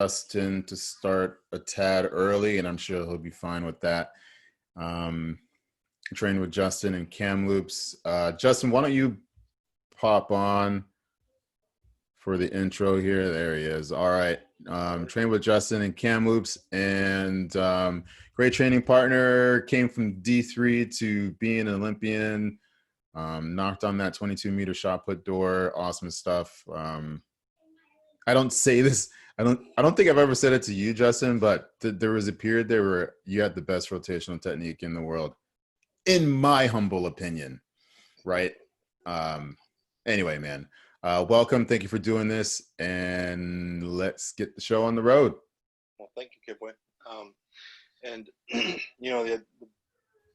Justin to start a tad early, and I'm sure he'll be fine with that. Train with Justin and Kamloops. Justin, why don't you pop on for the intro here? There he is. All right. Train with Justin and Kamloops, and great training partner. Came from D3 to being an Olympian. Knocked on that 22-meter shot put door. Awesome stuff. I don't say this. I don't think I've ever said it to you, Justin, but there was a period there where you had the best rotational technique in the world, in my humble opinion, right? Anyway, man, welcome. Thank you for doing this, and let's get the show on the road. Well, thank you, Kipway. And you know, the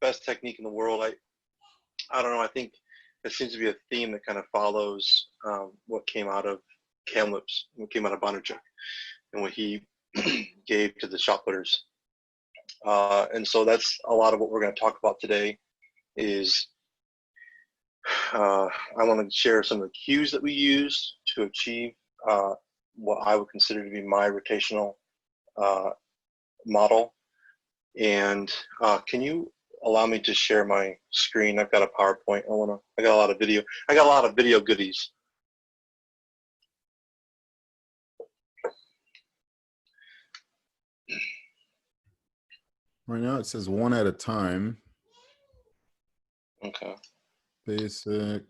best technique in the world. I don't know. I think it seems to be a theme that kind of follows what came out of Kamloops, what came out of Bondarchuk, and what he gave to the shot putters. And so that's a lot of what we're going to talk about today. Is I want to share some of the cues that we use to achieve what I would consider to be my rotational model. And can you allow me to share my screen? I've got a PowerPoint. I got a lot of video. I got a lot of video goodies. Right now it says one at a time. Okay. Basic.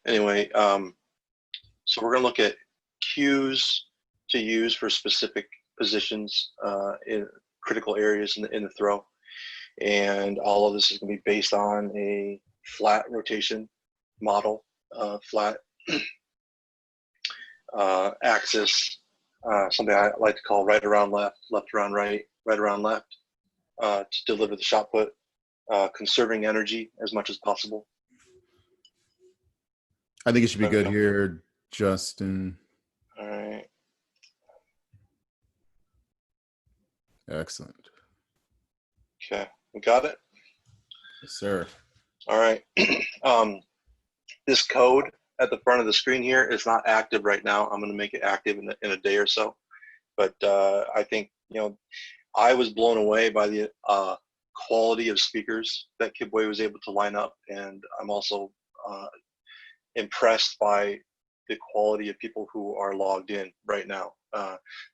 Anyway, so we're going to look at cues to use for specific positions in critical areas in the throw. And all of this is going to be based on a flat rotation model, flat axis, something I like to call right around left, left around right, right around left, to deliver the shot put, conserving energy as much as possible. I think it should be good here, Justin. All right. Excellent. Okay, we got it? Yes, sir. All right. This code at the front of the screen here is not active right now. I'm going to make it active in a day or so. But I think, you know, I was blown away by the quality of speakers that Kipway was able to line up. And I'm also impressed by the quality of people who are logged in right now.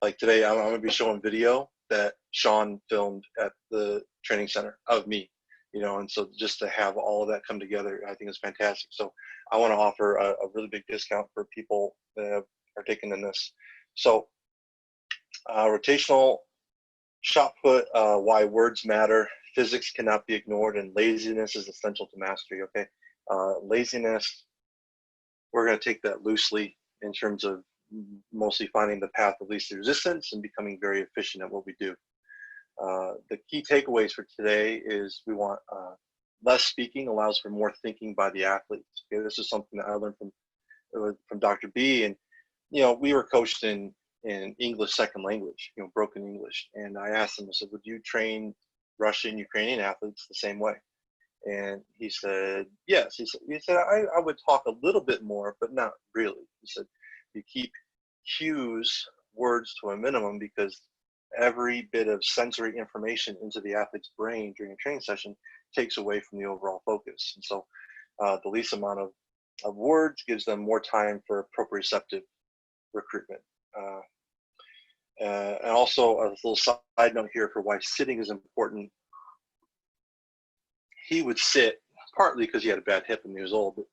Like today, I'm going to be showing video that Sean filmed at the training center of me, you know, and so just to have all of that come together, I think is fantastic. So I want to offer a really big discount for people that are partaking in this. So rotational shot put, why words matter, physics cannot be ignored, and laziness is essential to mastery, okay? Laziness, we're going to take that loosely in terms of mostly finding the path of least resistance and becoming very efficient at what we do. The key takeaways for today is we want less speaking allows for more thinking by the athletes. Okay, this is something that I learned from Dr. B, and you know, we were coached in English second language, you know, broken English, and I asked him, I said, would you train Russian, Ukrainian athletes the same way? And he said, yes. He said I would talk a little bit more, but not really. He said, you keep cues, words to a minimum, because every bit of sensory information into the athlete's brain during a training session takes away from the overall focus. And so the least amount of words gives them more time for proprioceptive recruitment. And also a little side note here for why sitting is important. He would sit, partly because he had a bad hip when he was old, but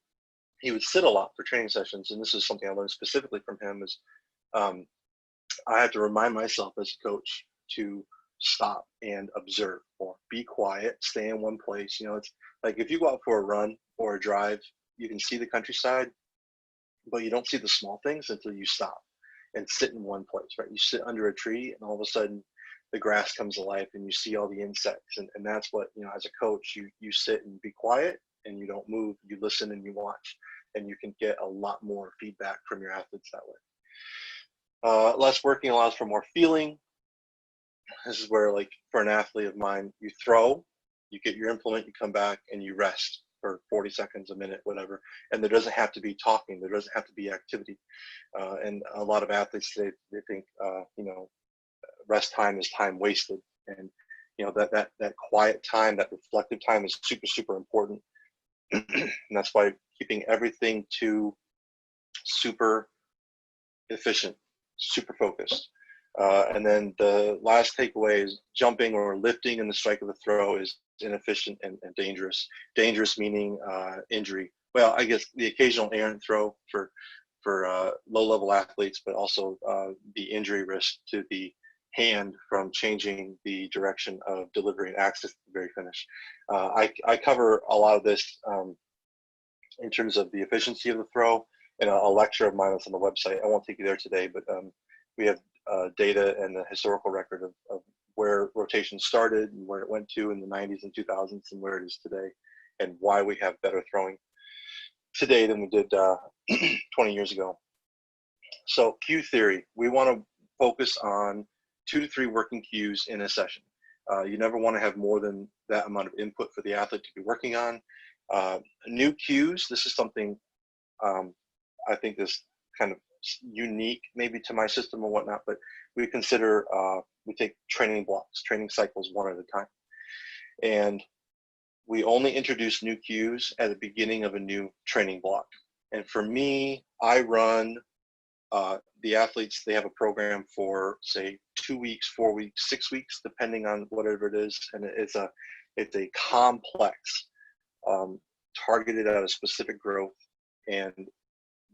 he would sit a lot for training sessions. And this is something I learned specifically from him is I had to remind myself as a coach to stop and observe or be quiet, stay in one place. You know, it's like if you go out for a run or a drive, you can see the countryside, but you don't see the small things until you stop and sit in one place, right? You sit under a tree and all of a sudden the grass comes to life and you see all the insects. And that's what, you know, as a coach, you sit and be quiet and you don't move, you listen and you watch, and you can get a lot more feedback from your athletes that way. Less working allows for more feeling. This is where, like, for an athlete of mine, you throw, you get your implement, you come back and you rest or 40 seconds, a minute, whatever. And there doesn't have to be talking. There doesn't have to be activity. And a lot of athletes, they think, rest time is time wasted. And, that quiet time, that reflective time is super, super important. And that's why keeping everything to super efficient, super focused. And then the last takeaway is jumping or lifting in the strike of the throw is inefficient and dangerous. Dangerous meaning injury. Well, I guess the occasional errant throw for low-level athletes, but also the injury risk to the hand from changing the direction of delivery and access to the very finish. I cover a lot of this in terms of the efficiency of the throw in a lecture of mine that's on the website. I won't take you there today, but we have data and the historical record of where rotation started and where it went to in the 90s and 2000s and where it is today, and why we have better throwing today than we did 20 years ago. So cue theory, we want to focus on 2 to 3 working cues in a session. You never want to have more than that amount of input for the athlete to be working on. New cues, this is something I think is kind of unique maybe to my system or whatnot, but we consider, we take training blocks, training cycles one at a time. And we only introduce new cues at the beginning of a new training block. And for me, I run the athletes, they have a program for say 2 weeks, 4 weeks, 6 weeks, depending on whatever it is. And it's a complex, targeted at a specific growth, and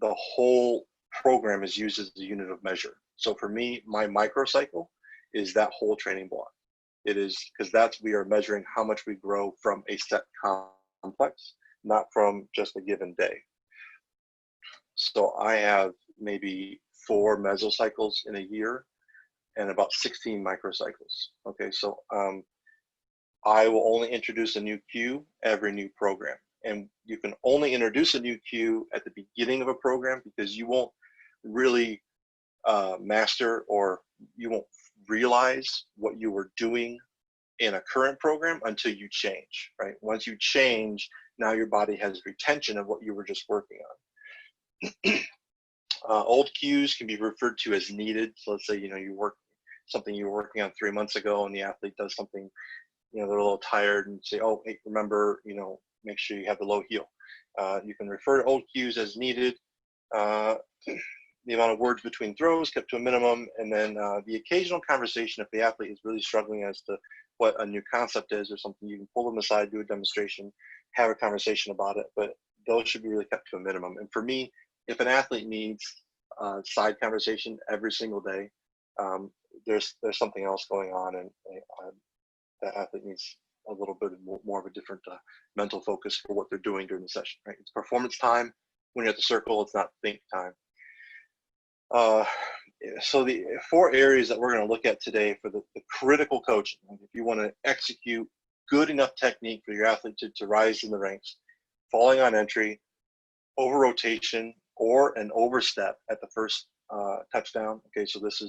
the whole program is used as a unit of measure. So for me, my microcycle is that whole training block. It is because we are measuring how much we grow from a set complex, not from just a given day. So I have maybe 4 mesocycles in a year and about 16 microcycles. Okay, so I will only introduce a new cue every new program. And you can only introduce a new cue at the beginning of a program because you won't really master, or you won't realize what you were doing in a current program until you change, right? Once you change, now your body has retention of what you were just working on. Old cues can be referred to as needed. So let's say, you work something you were working on 3 months ago and the athlete does something, they're a little tired, and say, oh, hey, remember, make sure you have the low heel. You can refer to old cues as needed. The amount of words between throws kept to a minimum, and then the occasional conversation if the athlete is really struggling as to what a new concept is or something. You can pull them aside, do a demonstration, have a conversation about it, but those should be really kept to a minimum. And for me, if an athlete needs side conversation every single day, there's something else going on, and that athlete needs a little bit more of a different mental focus for what they're doing during the session, right? It's performance time. When you're at the circle, it's not think time. So the 4 areas that we're going to look at today for the critical coaching, if you want to execute good enough technique for your athlete to rise in the ranks, falling on entry, over rotation, or an overstep at the first touchdown. Okay, so this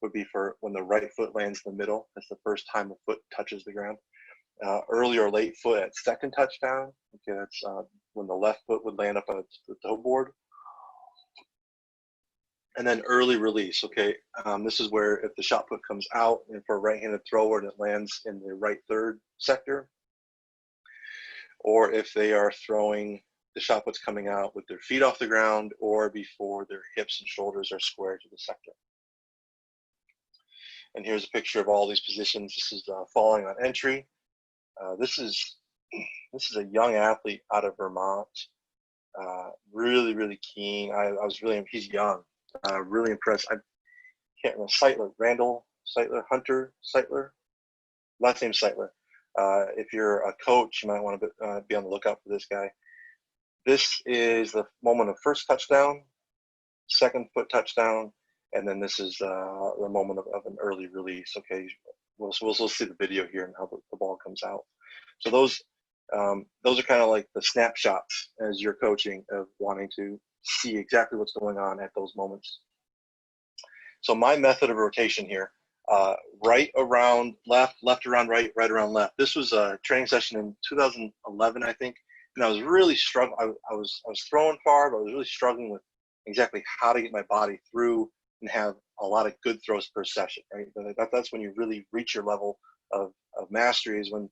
would be for when the right foot lands in the middle. That's the first time the foot touches the ground. Early or late foot at second touchdown. Okay, that's when the left foot would land up on the toe board. And then early release. Okay, this is where if the shot put comes out and for a right-handed thrower and it lands in the right third sector, or if they are throwing, the shot put's coming out with their feet off the ground or before their hips and shoulders are square to the sector. And here's a picture of all these positions. This is falling on entry. This is a young athlete out of Vermont. Really, really keen. He's young. Really impressed. I can't remember, Seitler, Randall Seitler, Hunter Seitler, last name Seitler. If you're a coach, you might want to be on the lookout for this guy. This is the moment of first touchdown, second foot touchdown, and then this is the moment of an early release. Okay, we'll see the video here and how the ball comes out. So those are kind of like the snapshots as you're coaching of wanting to see exactly what's going on at those moments. So my method of rotation here, right around left, left around right, right around left. This was a training session in 2011, I think. and I was really struggling. I was throwing far, but I was really struggling with exactly how to get my body through and have a lot of good throws per session, right? That's when you really reach your level of mastery, is when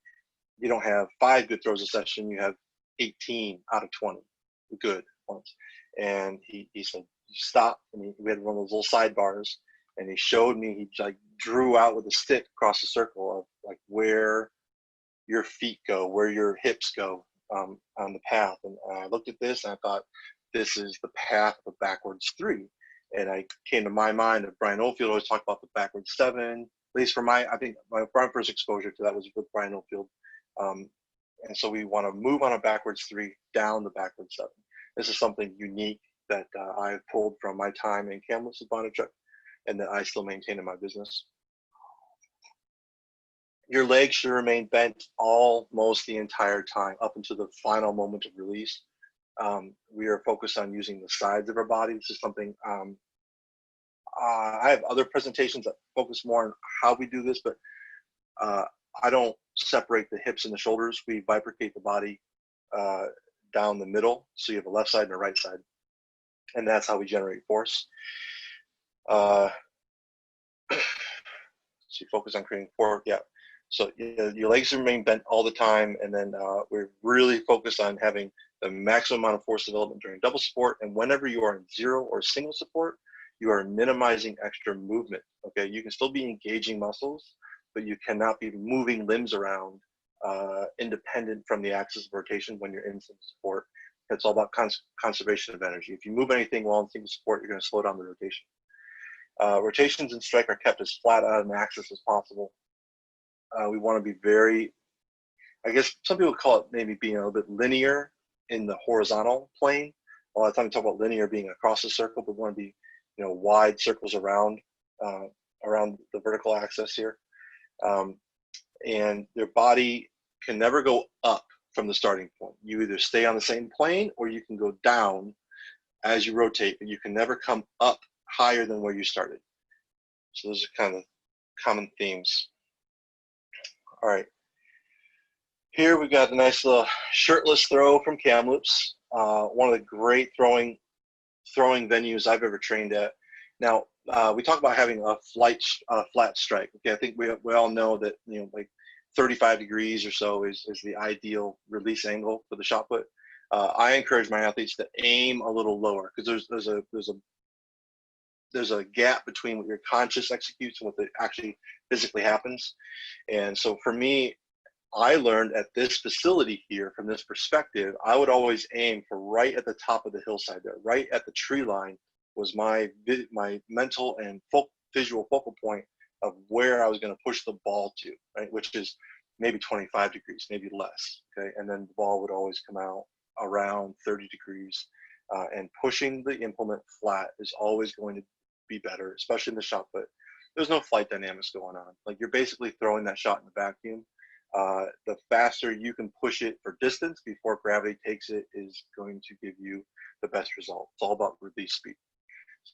you don't have 5 good throws a session, you have 18 out of 20 good ones. And he said, you stop, and we had one of those little sidebars, and he showed me, he like drew out with a stick across the circle of like where your feet go, where your hips go on the path. And I looked at this and I thought, this is the path of backwards 3. And I came to my mind of Brian Oldfield always talked about the backwards 7. At least for I think my first exposure to that was with Brian Oldfield. And so we want to move on a backwards 3 down the backwards 7. This is something unique that I pulled from my time in Kamloops with Bondarchuk, and that I still maintain in my business. Your legs should remain bent almost the entire time up until the final moment of release. We are focused on using the sides of our body. This is something I have other presentations that focus more on how we do this, but I don't separate the hips and the shoulders. We bifurcate the body down the middle, so you have a left side and a right side, and that's how we generate force. So you focus on creating force, yeah. So your legs remain bent all the time, and then we're really focused on having the maximum amount of force development during double support, and whenever you are in 0 or single support, you are minimizing extra movement, okay? You can still be engaging muscles, but you cannot be moving limbs around independent from the axis of rotation when you're in single support. It's all about conservation of energy. If you move anything while in single support, you're going to slow down the rotation. Rotations in strike are kept as flat on an axis as possible. We want to be very, I guess some people call it maybe being a little bit linear in the horizontal plane. A lot of times we talk about linear being across the circle, but we want to be, wide circles around the vertical axis here. And your body can never go up from the starting point. You either stay on the same plane or you can go down as you rotate, but you can never come up higher than where you started. So those are kind of common themes. All right. Here we got a nice little shirtless throw from Kamloops. One of the great throwing venues I've ever trained at. Now, we talk about having a flat strike. Okay, I think we all know that like 35 degrees or so is the ideal release angle for the shot put. I encourage my athletes to aim a little lower, because there's a gap between what your conscious executes and what actually physically happens. And so for me, I learned at this facility here, from this perspective, I would always aim for right at the top of the hillside there, right at the tree line was my mental and visual focal point of where I was going to push the ball to, right? Which is maybe 25 degrees, maybe less, okay? And then the ball would always come out around 30 degrees. And pushing the implement flat is always going to be better, especially in the shot put. There's no flight dynamics going on. Like, you're basically throwing that shot in the vacuum. The faster you can push it for distance before gravity takes it is going to give you the best result. It's all about release speed.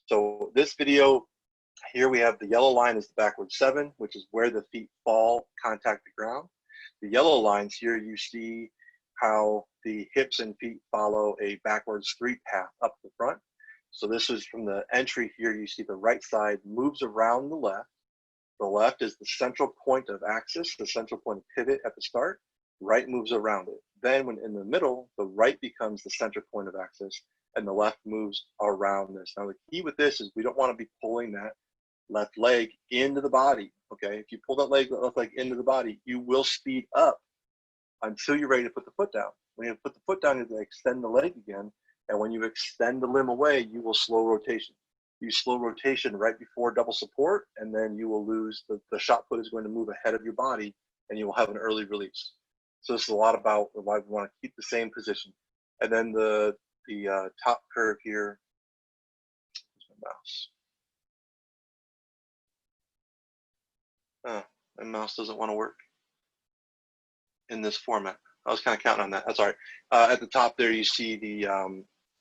So this video here, we have the yellow line is the backward 7, which is where the feet fall, contact the ground. The yellow lines here, you see how the hips and feet follow a backwards 3 path up the front. So this is from the entry here, you see the right side moves around the left. The left is the central point of axis, the central point of pivot at the start. Right moves around it. Then when in the middle, the right becomes the center point of axis, and the left moves around this. Now the key with this is we don't want to be pulling that left leg into the body, okay? If you pull that left leg into the body, you will speed up until you're ready to put the foot down. When you put the foot down, you extend the leg again, and when you extend the limb away, you will slow rotation. You slow rotation right before double support, and then you will lose, the shot put is going to move ahead of your body, and you will have an early release. So this is a lot about why we want to keep the same position. And then the top curve here, where's my mouse? My mouse doesn't want to work in this format. I was kind of counting on that. That's all right. At the top there, you see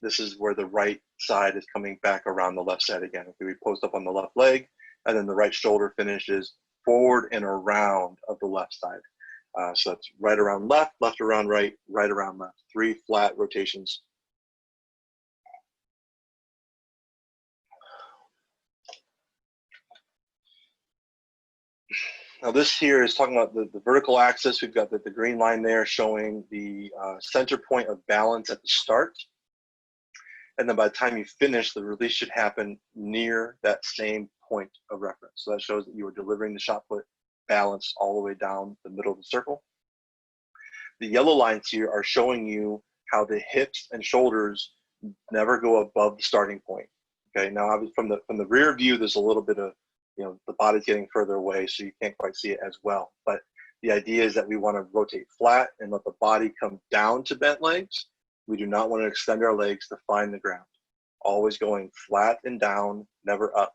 this is where the right side is coming back around the left side again. Okay, we post up on the left leg, and then the right shoulder finishes forward and around of the left side. So that's right around left, left around right, right around left. 3 flat rotations. Now this here is talking about the vertical axis. We've got the green line there showing the center point of balance at the start. And then by the time you finish, the release should happen near that same point of reference. So that shows that you are delivering the shot put balanced all the way down the middle of the circle. The yellow lines here are showing you how the hips and shoulders never go above the starting point. Okay, now from the rear view, there's a little bit of, the body's getting further away, so you can't quite see it as well. But the idea is that we want to rotate flat and let the body come down to bent legs. We do not want to extend our legs to find the ground. Always going flat and down, never up.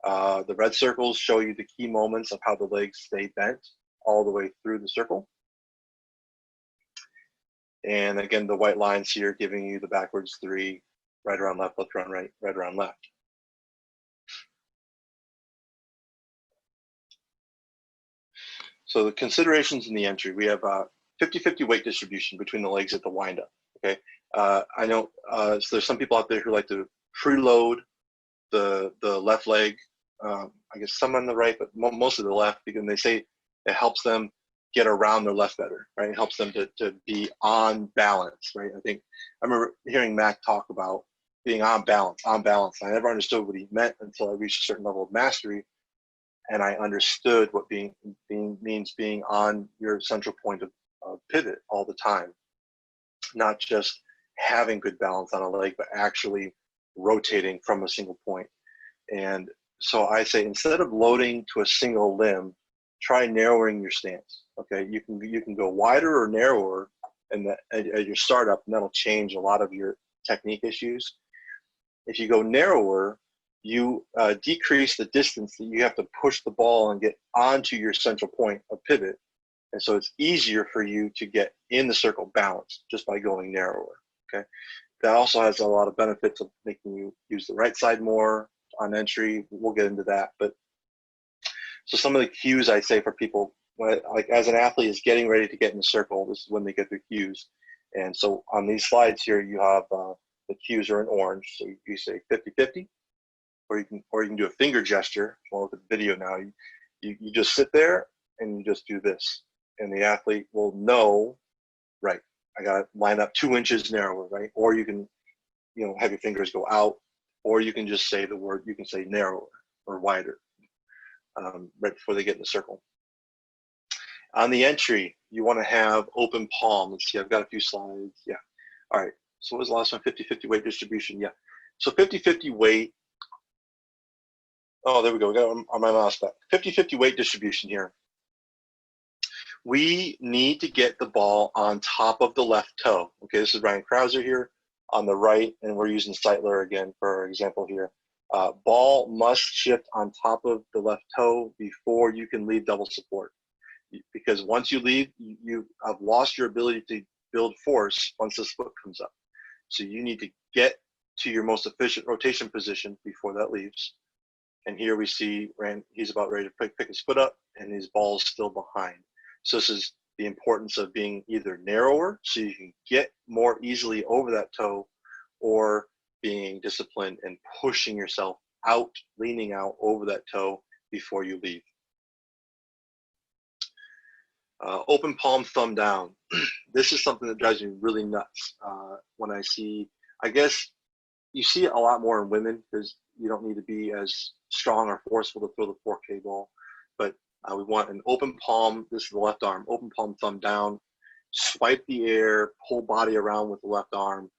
The red circles show you the key moments of how the legs stay bent all the way through the circle. And again, the white lines here giving you the backwards 3, right around left, left around right, right around left. So the considerations in the entry, we have 50-50 weight distribution between the legs at the windup. Okay, I know so there's some people out there who like to preload the left leg. I guess some on the right, but most of the left, because they say it helps them get around their left better, right? It helps them to be on balance, right? I remember hearing Mac talk about being on balance. I never understood what he meant until I reached a certain level of mastery, and I understood what means being on your central point of pivot all the time, not just having good balance on a leg, but actually rotating from a single point. And so I say, instead of loading to a single limb, try narrowing your stance. Okay, you can go wider or narrower at your startup, and that'll change a lot of your technique issues. If you go narrower, you decrease the distance that you have to push the ball and get onto your central point of pivot. And so it's easier for you to get in the circle balanced just by going narrower. Okay, that also has a lot of benefits of making you use the right side more on entry. We'll get into that. But so some of the cues I say for people, like as an athlete is getting ready to get in the circle, this is when they get their cues. And so on these slides here, you have the cues are in orange. So you say 50-50, or you can do a finger gesture. Well, look at the video now. You just sit there and you just do this, and the athlete will know, right, I got to line up 2 inches narrower, right? Or you can, have your fingers go out, or you can just say the word, you can say narrower or wider right before they get in the circle. On the entry, you want to have open palm. Let's see, I've got a few slides. Yeah. All right. So what was the last one? 50-50 weight distribution. Yeah. So 50-50 weight. Oh, there we go. We got on my mouse back. 50-50 weight distribution here. We need to get the ball on top of the left toe. Okay, this is Ryan Krauser here on the right, and we're using Seitler again for our example here. Ball must shift on top of the left toe before you can leave double support. Because once you leave, you have lost your ability to build force once this foot comes up. So you need to get to your most efficient rotation position before that leaves. And here we see he's about ready to pick his foot up, and his ball's still behind. So this is the importance of being either narrower so you can get more easily over that toe, or being disciplined and pushing yourself out, leaning out over that toe before you leave. Open palm, thumb down. This is something that drives me really nuts when I see, I guess you see it a lot more in women because you don't need to be as strong or forceful to throw the 4K ball. But we want an open palm. This is the left arm. Open palm, thumb down. Swipe the air, pull body around with the left arm.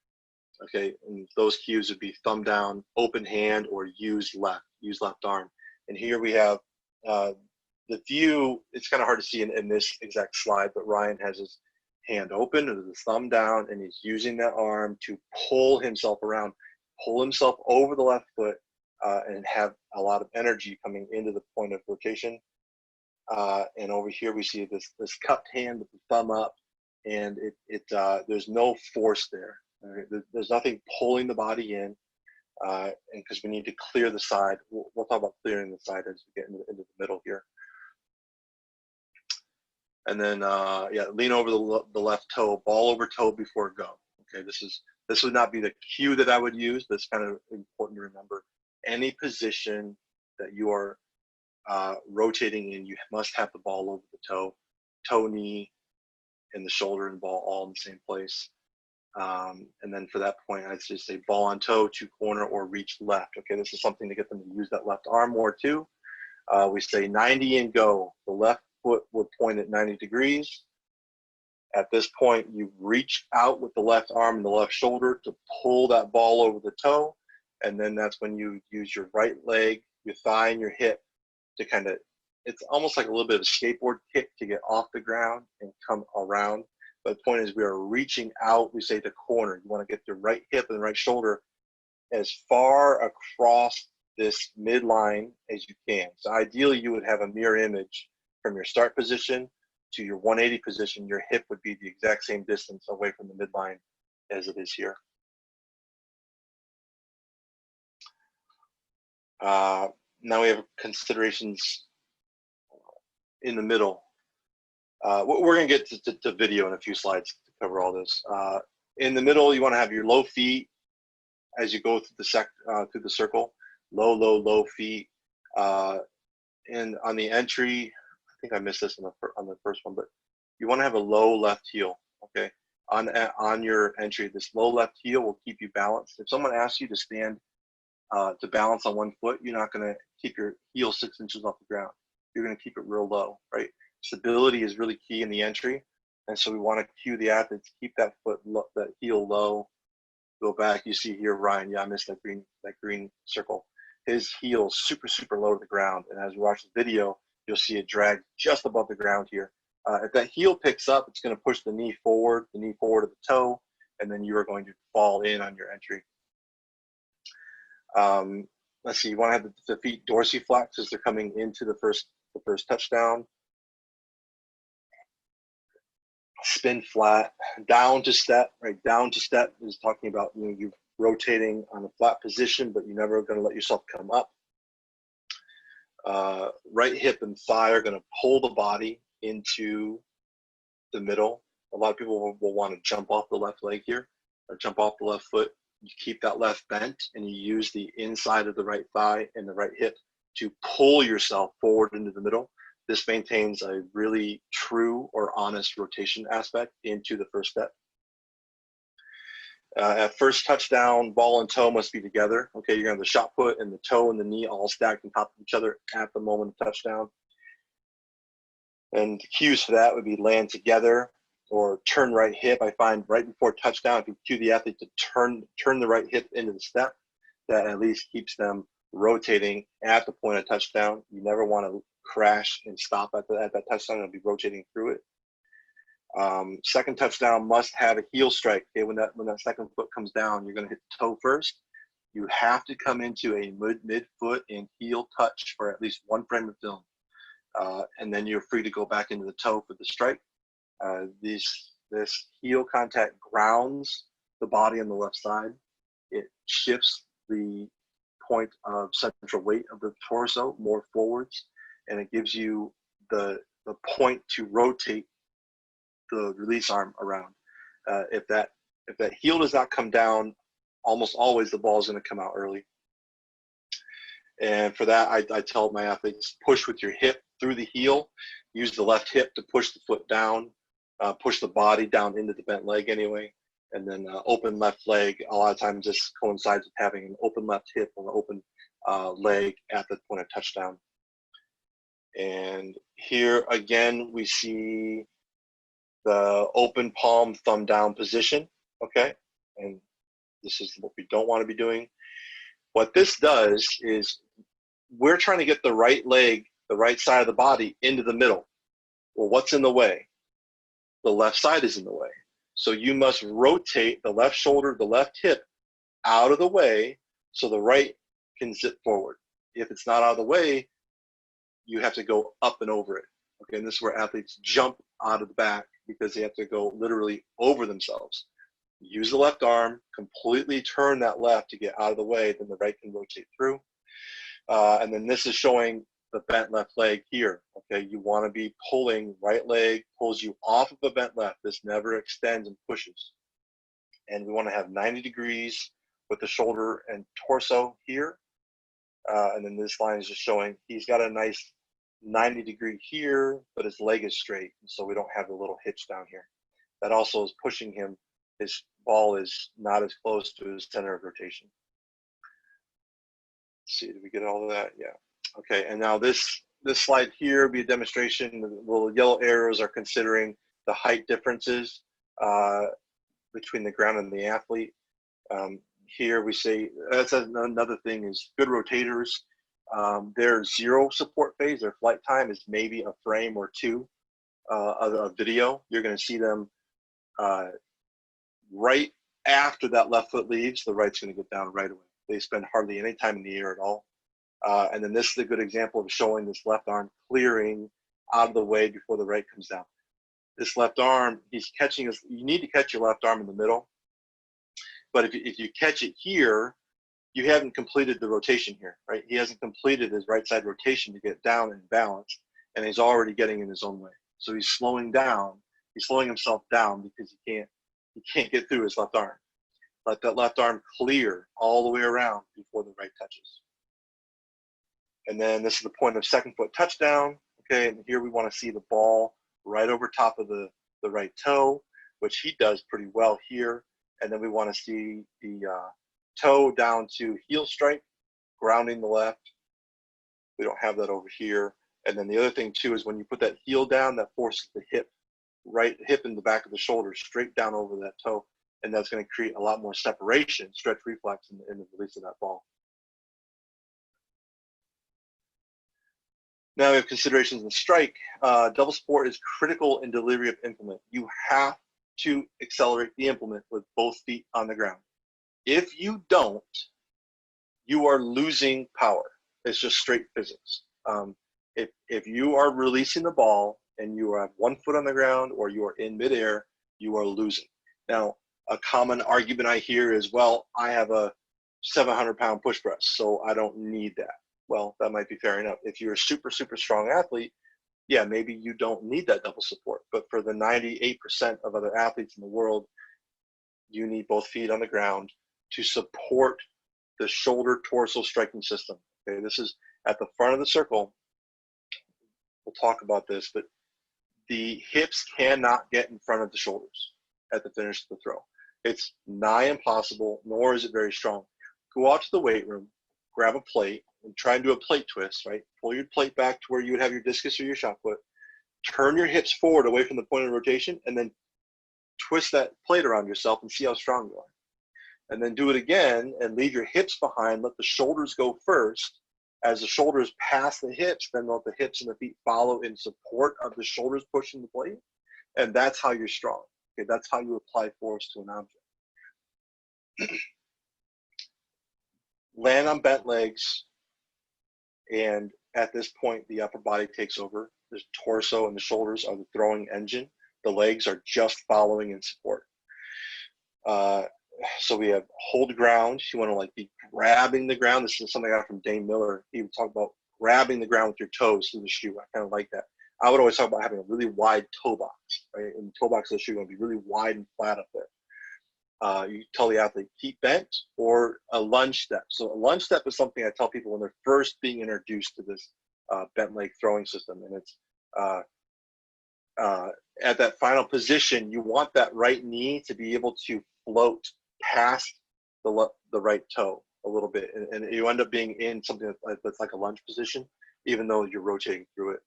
Okay, and those cues would be thumb down, open hand, or use left arm. And here we have the view. It's kind of hard to see in this exact slide, but Ryan has his hand open with his thumb down, and he's using that arm to pull himself around, pull himself over the left foot, and have a lot of energy coming into the point of rotation. And over here we see this cupped hand with the thumb up, and there's no force there. Right? There's nothing pulling the body in, and because we need to clear the side. We'll talk about clearing the side as we get into the middle here. And then, yeah, lean over the left toe, ball over toe before go. Okay, this would not be the cue that I would use, but it's kind of important to remember. Any position that you are rotating in, you must have the ball over the toe, knee, and the shoulder and ball all in the same place. And then for that point, I'd just say ball on toe, to corner, or reach left. Okay, this is something to get them to use that left arm more too. We say 90 and go. The left foot would point at 90 degrees. At this point, you reach out with the left arm and the left shoulder to pull that ball over the toe. And then that's when you use your right leg, your thigh, and your hip to kind of, it's almost like a little bit of a skateboard kick to get off the ground and come around. But the point is, we are reaching out, we say to corner. You want to get the right hip and the right shoulder as far across this midline as you can. So ideally, you would have a mirror image from your start position to your 180 position. Your hip would be the exact same distance away from the midline as it is here. Now we have considerations in the middle. We're going to get to video in a few slides to cover all this. In the middle, you want to have your low feet as you go through the circle. Low feet. And on the entry, I think I missed this on the first one, but you want to have a low left heel. Okay, on your entry, this low left heel will keep you balanced. If someone asks you to stand to balance on one foot, you're not going to keep your heel 6 inches off the ground. You're going to keep it real low, right? Stability is really key in the entry, and so we want to cue the athletes keep that that heel low. Go back. You see here, Ryan. Yeah, I missed that green circle. His heel is super low to the ground, and as we watch the video, you'll see it drag just above the ground here. If that heel picks up, it's going to push the knee forward to the toe, and then you are going to fall in on your entry. Let's see. You want to have the feet dorsiflex as they're coming into the first touchdown. Spin flat, down to step. Right, down to step is talking about you're rotating on a flat position, but you're never going to let yourself come up. Right hip and thigh are going to pull the body into the middle. A lot of people will want to jump off the left leg here, or jump off the left foot. You keep that left bent, and you use the inside of the right thigh and the right hip to pull yourself forward into the middle. This maintains a really true or honest rotation aspect into the first step. At first touchdown, ball and toe must be together. Okay, you're going to have the shot put and the toe and the knee all stacked on top of each other at the moment of touchdown. And the cues for that would be land together or turn right hip. I find right before touchdown, if you cue the athlete to turn the right hip into the step, that at least keeps them rotating at the point of touchdown. You never want to crash and stop at that touchdown. It'll be rotating through it. Second touchdown must have a heel strike. Okay, when that second foot comes down, you're going to hit the toe first. You have to come into a mid-foot and heel touch for at least one frame of film. And then you're free to go back into the toe for the strike. This heel contact grounds the body on the left side. It shifts the point of central weight of the torso more forwards, and it gives you the point to rotate the release arm around. If that heel does not come down, almost always the ball is going to come out early. And for that, I tell my athletes, push with your hip through the heel, use the left hip to push the foot down, push the body down into the bent leg anyway, and then open left leg. A lot of times this coincides with having an open left hip or an open leg at the point of touchdown. And here again, we see the open palm, thumb down position, okay? And this is what we don't want to be doing. What this does is we're trying to get the right leg, the right side of the body into the middle. Well, what's in the way? The left side is in the way. So you must rotate the left shoulder, the left hip out of the way so the right can zip forward. If it's not out of the way, you have to go up and over it. Okay, and this is where athletes jump out of the back because they have to go literally over themselves. Use the left arm, completely turn that left to get out of the way, then the right can rotate through. And then this is showing the bent left leg here. Okay, you want to be pulling, right leg pulls you off of the bent left. This never extends and pushes. And we want to have 90 degrees with the shoulder and torso here. And then this line is just showing he's got a nice 90 degree here, but his leg is straight. And so we don't have the little hitch down here. That also is pushing him. His ball is not as close to his center of rotation. Let's see, did we get all of that? Yeah. Okay, and now this slide here will be a demonstration. The little yellow arrows are considering the height differences between the ground and the athlete. Here we say, that's another thing is good rotators, their zero support phase, their flight time is maybe a frame or two of a video. You're going to see them right after that left foot leaves, the right's going to get down right away. They spend hardly any time in the air at all. And then this is a good example of showing this left arm clearing out of the way before the right comes down. This left arm, he's catching his, you need to catch your left arm in the middle. But if you catch it here, you haven't completed the rotation here, right? He hasn't completed his right side rotation to get down and balanced, and he's already getting in his own way. So he's slowing down. He's slowing himself down because he can't get through his left arm. Let that left arm clear all the way around before the right touches. And then this is the point of second foot touchdown. Okay, and here we want to see the ball right over top of the right toe, which he does pretty well here. And then we want to see the toe down to heel strike, grounding the left. We don't have that over here. And then the other thing too is when you put that heel down, that forces the hip, right hip in the back of the shoulder straight down over that toe. And that's going to create a lot more separation, stretch reflex in the release of that ball. Now we have considerations in strike. Double support is critical in delivery of implement. You have to accelerate the implement with both feet on the ground. If you don't, you are losing power. It's just straight physics. If you are releasing the ball and you have 1 foot on the ground or you are in midair, you are losing. Now, a common argument I hear is, well, I have a 700-pound push press, so I don't need that. Well, that might be fair enough. If you're a super, super strong athlete, yeah, maybe you don't need that double support. But for the 98% of other athletes in the world, you need both feet on the ground to support the shoulder torso striking system. Okay, this is at the front of the circle. We'll talk about this, but the hips cannot get in front of the shoulders at the finish of the throw. It's nigh impossible, nor is it very strong. Go out to the weight room, grab a plate, and try and do a plate twist, right? Pull your plate back to where you would have your discus or your shot put. Turn your hips forward away from the point of rotation, and then twist that plate around yourself and see how strong you are. And then do it again and leave your hips behind. Let the shoulders go first. As the shoulders pass the hips, then let the hips and the feet follow in support of the shoulders pushing the plate. And that's how you're strong. Okay, that's how you apply force to an object. Land on bent legs, and at this point, the upper body takes over. The torso and the shoulders are the throwing engine. The legs are just following in support. So we have hold ground. You want to like be grabbing the ground. This is something I got from Dane Miller. He would talk about grabbing the ground with your toes through the shoe. I kind of like that. I would always talk about having a really wide toe box, right? And the toe box of the shoe going to be really wide and flat up there. You tell the athlete, keep bent or a lunge step. So a lunge step is something I tell people when they're first being introduced to this bent leg throwing system. And it's at that final position, you want that right knee to be able to float past the right toe a little bit. And you end up being in something that's like a lunge position, even though you're rotating through it.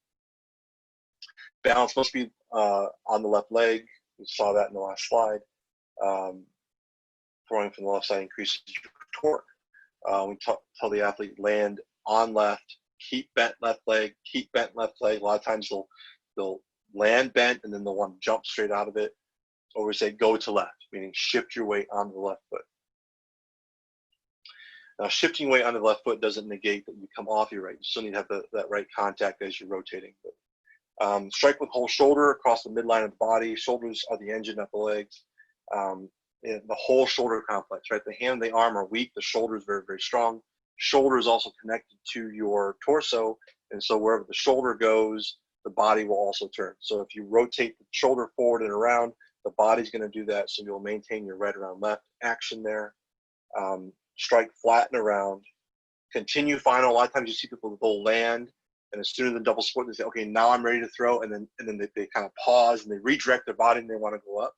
Balance must be on the left leg. We saw that in the last slide. Throwing from the left side increases your torque. We tell the athlete land on left, keep bent left leg, keep bent left leg. A lot of times they'll land bent and then they'll want to jump straight out of it. Or we say go to left, meaning shift your weight onto the left foot. Now, shifting weight onto the left foot doesn't negate that you come off your right. You still need to have that right contact as you're rotating. But, strike with whole shoulder across the midline of the body. Shoulders are the engine of the legs. The whole shoulder complex, right? The hand and the arm are weak. The shoulder is very, very strong. Shoulder is also connected to your torso And so wherever the shoulder goes, the body will also turn. So if you rotate the shoulder forward and around, the body's going to do that. So you'll maintain your right around left action there. Strike flat and around. Continue final. A lot of times you see people, they'll land, and as soon as the double sport, they say, okay, now I'm ready to throw. And then they kind of pause and they redirect their body and they want to go up.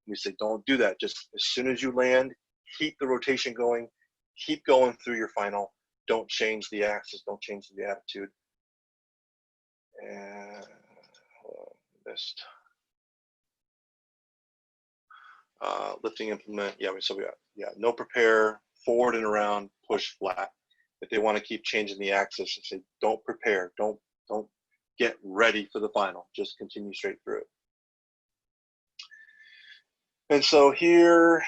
And we say, don't do that. Just as soon as you land, keep the rotation going. Keep going through your final. Don't change the axis. Don't change the attitude. And missed. Lifting implement. Yeah, so we got no prepare, forward and around, push flat. If they want to keep changing the axis, and say, don't prepare, don't get ready for the final. Just continue straight through it. And so here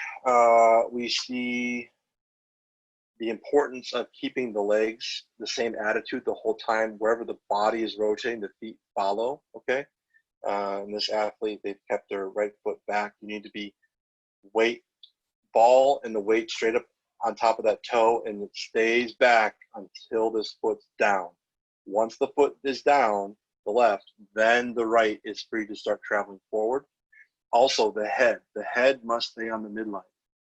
we see the importance of keeping the legs the same attitude the whole time. Wherever the body is rotating, the feet follow, okay? And this athlete, they've kept their right foot back. You need to be ball and the weight straight up on top of that toe, and it stays back until this foot's down. Once the foot is down, the left, then the right is free to start traveling forward. Also, the head must stay on the midline.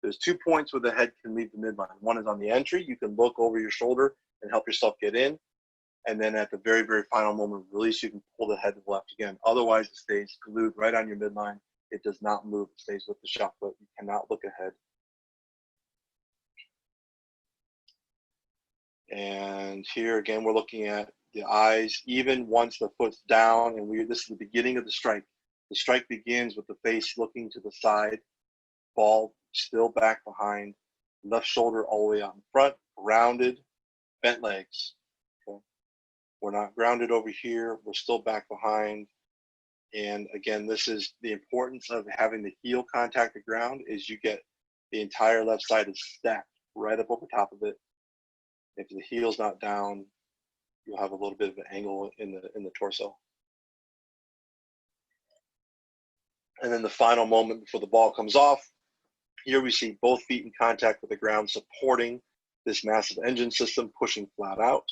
There's 2 points where the head can leave the midline. One is on the entry. You can look over your shoulder and help yourself get in. And then at the very, very final moment of release, you can pull the head to the left again. Otherwise, it stays glued right on your midline. It does not move. It stays with the shot foot. You cannot look ahead. And here again, we're looking at the eyes, even once the foot's down, and this is the beginning of the strike. The strike begins with the face looking to the side, ball still back behind, left shoulder all the way out in front, grounded, bent legs. Okay. We're not grounded over here. We're still back behind. And again, this is the importance of having the heel contact the ground is you get the entire left side is stacked right up over top of it. If the heel's not down, you'll have a little bit of an angle in the torso. And then the final moment before the ball comes off, here we see both feet in contact with the ground, supporting this massive engine system, pushing flat out.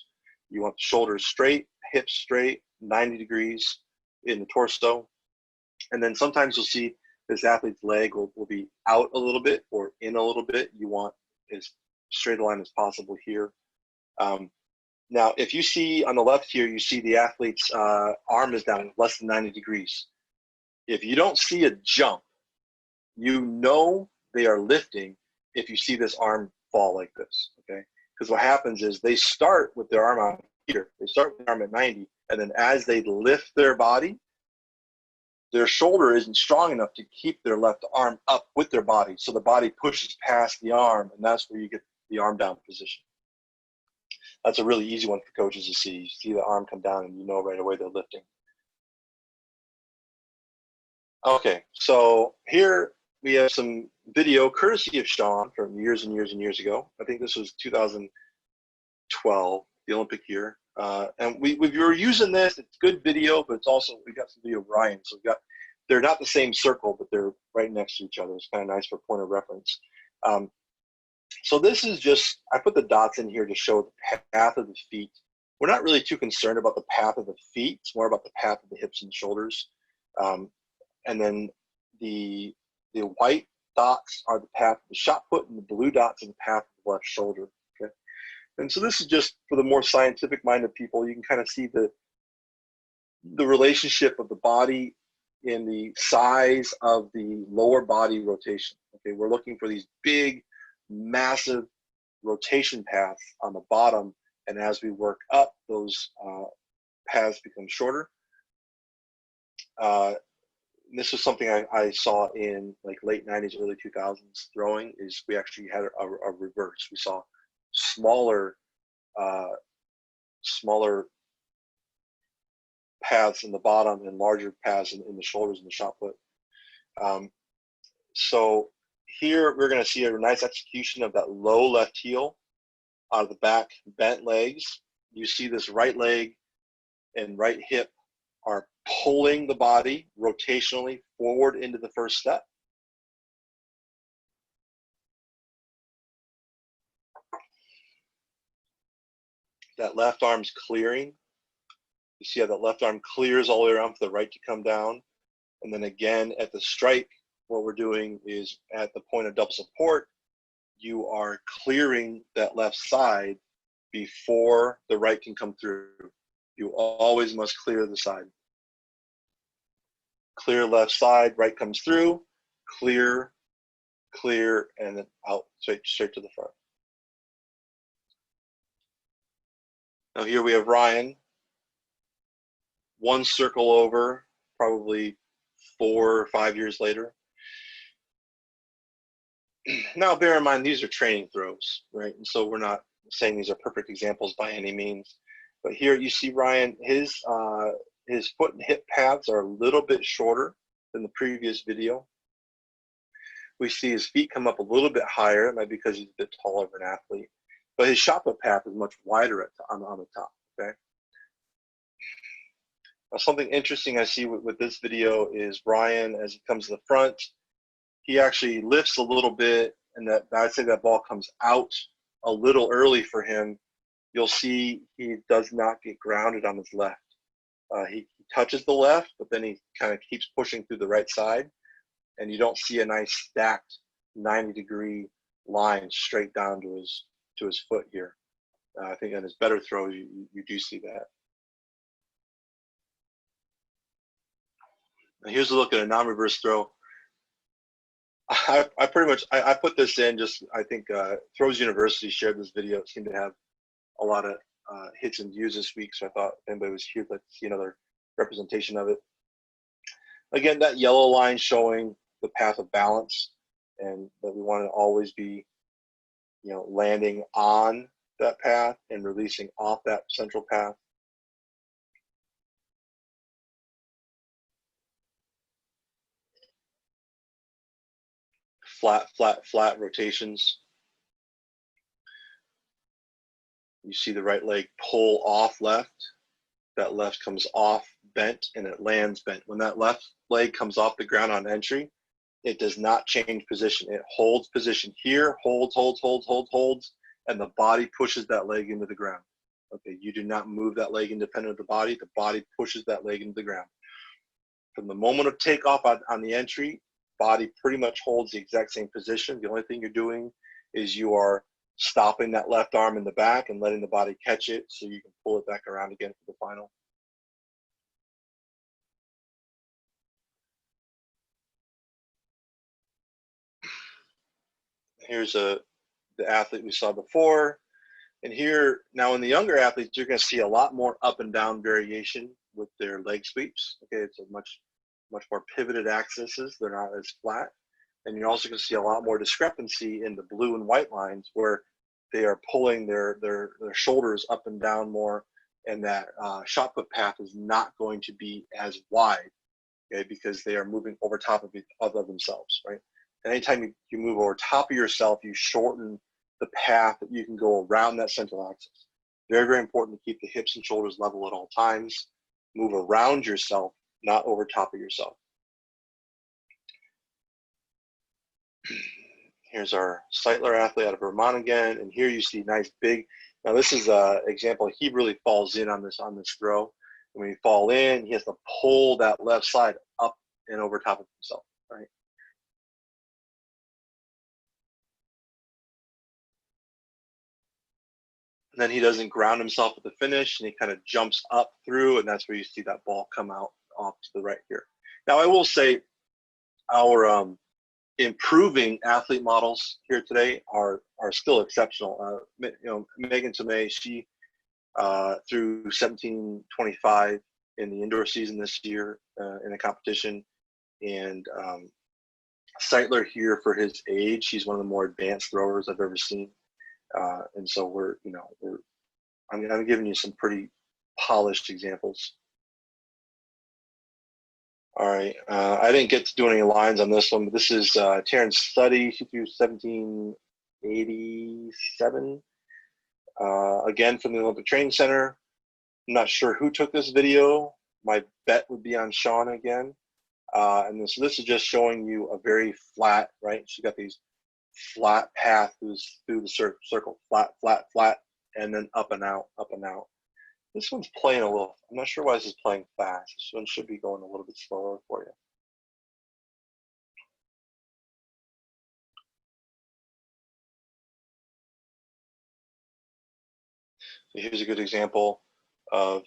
You want the shoulders straight, hips straight, 90 degrees in the torso. And then sometimes you'll see this athlete's leg will be out a little bit or in a little bit. You want as straight a line as possible here. Now, if you see on the left here, you see the athlete's arm is down less than 90 degrees. If you don't see a jump, you know they are lifting if you see this arm fall like this, okay? Because what happens is they start with their arm out here. They start with their arm at 90, and then as they lift their body, their shoulder isn't strong enough to keep their left arm up with their body. So the body pushes past the arm, and that's where you get the arm down position. That's a really easy one for coaches to see. You see the arm come down, and you know right away they're lifting. Okay, so here we have some video courtesy of Sean from years and years and years ago. I think this was 2012, the Olympic year. And we were using this. It's good video, but it's also, we got some video of Ryan. So they're not the same circle, but they're right next to each other. It's kind of nice for point of reference. So this is just, I put the dots in here to show the path of the feet. We're not really too concerned about the path of the feet. It's more about the path of the hips and shoulders. And then the white dots are the path of the shot put, and the blue dots are the path of the left shoulder. Okay, and so this is just for the more scientific-minded people. You can kind of see the relationship of the body in the size of the lower body rotation. Okay, we're looking for these big, massive rotation paths on the bottom, and as we work up, those paths become shorter. This was something I saw in like late 90s, early 2000s throwing, is we actually had a reverse. We saw smaller paths in the bottom and larger paths in the shoulders and the shot put. So here we're going to see a nice execution of that low left heel out of the back, bent legs. You see this right leg and right hip are pulling the body rotationally forward into the first step. That left arm's clearing You see how that left arm clears all the way around for the right to come down. And then again, at the strike, what we're doing is at the point of double support, you are clearing that left side before the right can come through. You always must clear the side. Clear left side, right comes through, clear, clear, and then out, straight to the front. Now here we have Ryan, one circle over, probably 4 or 5 years later. Now bear in mind, these are training throws, right? And so we're not saying these are perfect examples by any means. But here you see Ryan, his foot and hip paths are a little bit shorter than the previous video. We see his feet come up a little bit higher, that might be because he's a bit taller of an athlete. But his shot put path is much wider on the top, okay? Now something interesting I see with this video is Ryan, as he comes to the front, he actually lifts a little bit, and that I'd say that ball comes out a little early for him. You'll see he does not get grounded on his left. He touches the left, but then he kind of keeps pushing through the right side, and you don't see a nice stacked 90-degree line straight down to his foot here. I think on his better throws, you do see that. Now here's a look at a non-reverse throw. I pretty much, I put this in just, I think Throws University shared this video. It seemed to have a lot of hits and views this week, so I thought if anybody was here, let's see another representation of it. Again, that yellow line showing the path of balance, and that we want to always be, landing on that path and releasing off that central path. Flat, flat, flat rotations. You see the right leg pull off left. That left comes off bent and it lands bent. When that left leg comes off the ground on entry, it does not change position. It holds position here, holds, and the body pushes that leg into the ground. Okay, you do not move that leg independent of the body. The body pushes that leg into the ground. From the moment of takeoff on the entry, body pretty much holds the exact same position. The only thing you're doing is you are stopping that left arm in the back and letting the body catch it so you can pull it back around again for the final. Here's the athlete we saw before. And here, now in the younger athletes, you're going to see a lot more up and down variation with their leg sweeps. Okay, it's a much more pivoted axes. They're not as flat. And you're also going to see a lot more discrepancy in the blue and white lines where they are pulling their shoulders up and down more, and that shot put path is not going to be as wide, okay, because they are moving over top of themselves, right? And anytime you move over top of yourself, you shorten the path that you can go around that central axis. Very, very important to keep the hips and shoulders level at all times. Move around yourself, not over top of yourself. Here's our Seitler athlete out of Vermont again, and here you see nice big. Now this is an example. He really falls in on this throw. And when you fall in, he has to pull that left side up and over top of himself, right? And then he doesn't ground himself at the finish, and he kind of jumps up through, and that's where you see that ball come out off to the right here. Now I will say our improving athlete models here today are still exceptional. Megan Tomei, she threw 1725 in the indoor season this year in a competition, and Seitler here, for his age, he's one of the more advanced throwers I've ever seen. And so I'm giving you some pretty polished examples. All right, I didn't get to do any lines on this one, but this is Taryn Studdy. She threw 1787. Again, from the Olympic Training Center. I'm not sure who took this video. My bet would be on Sean again. And so this is just showing you a very flat, right? She got these flat paths through the circle, flat, flat, flat, and then up and out, up and out. This one's playing a little, I'm not sure why this is playing fast. This one should be going a little bit slower for you. So here's a good example of,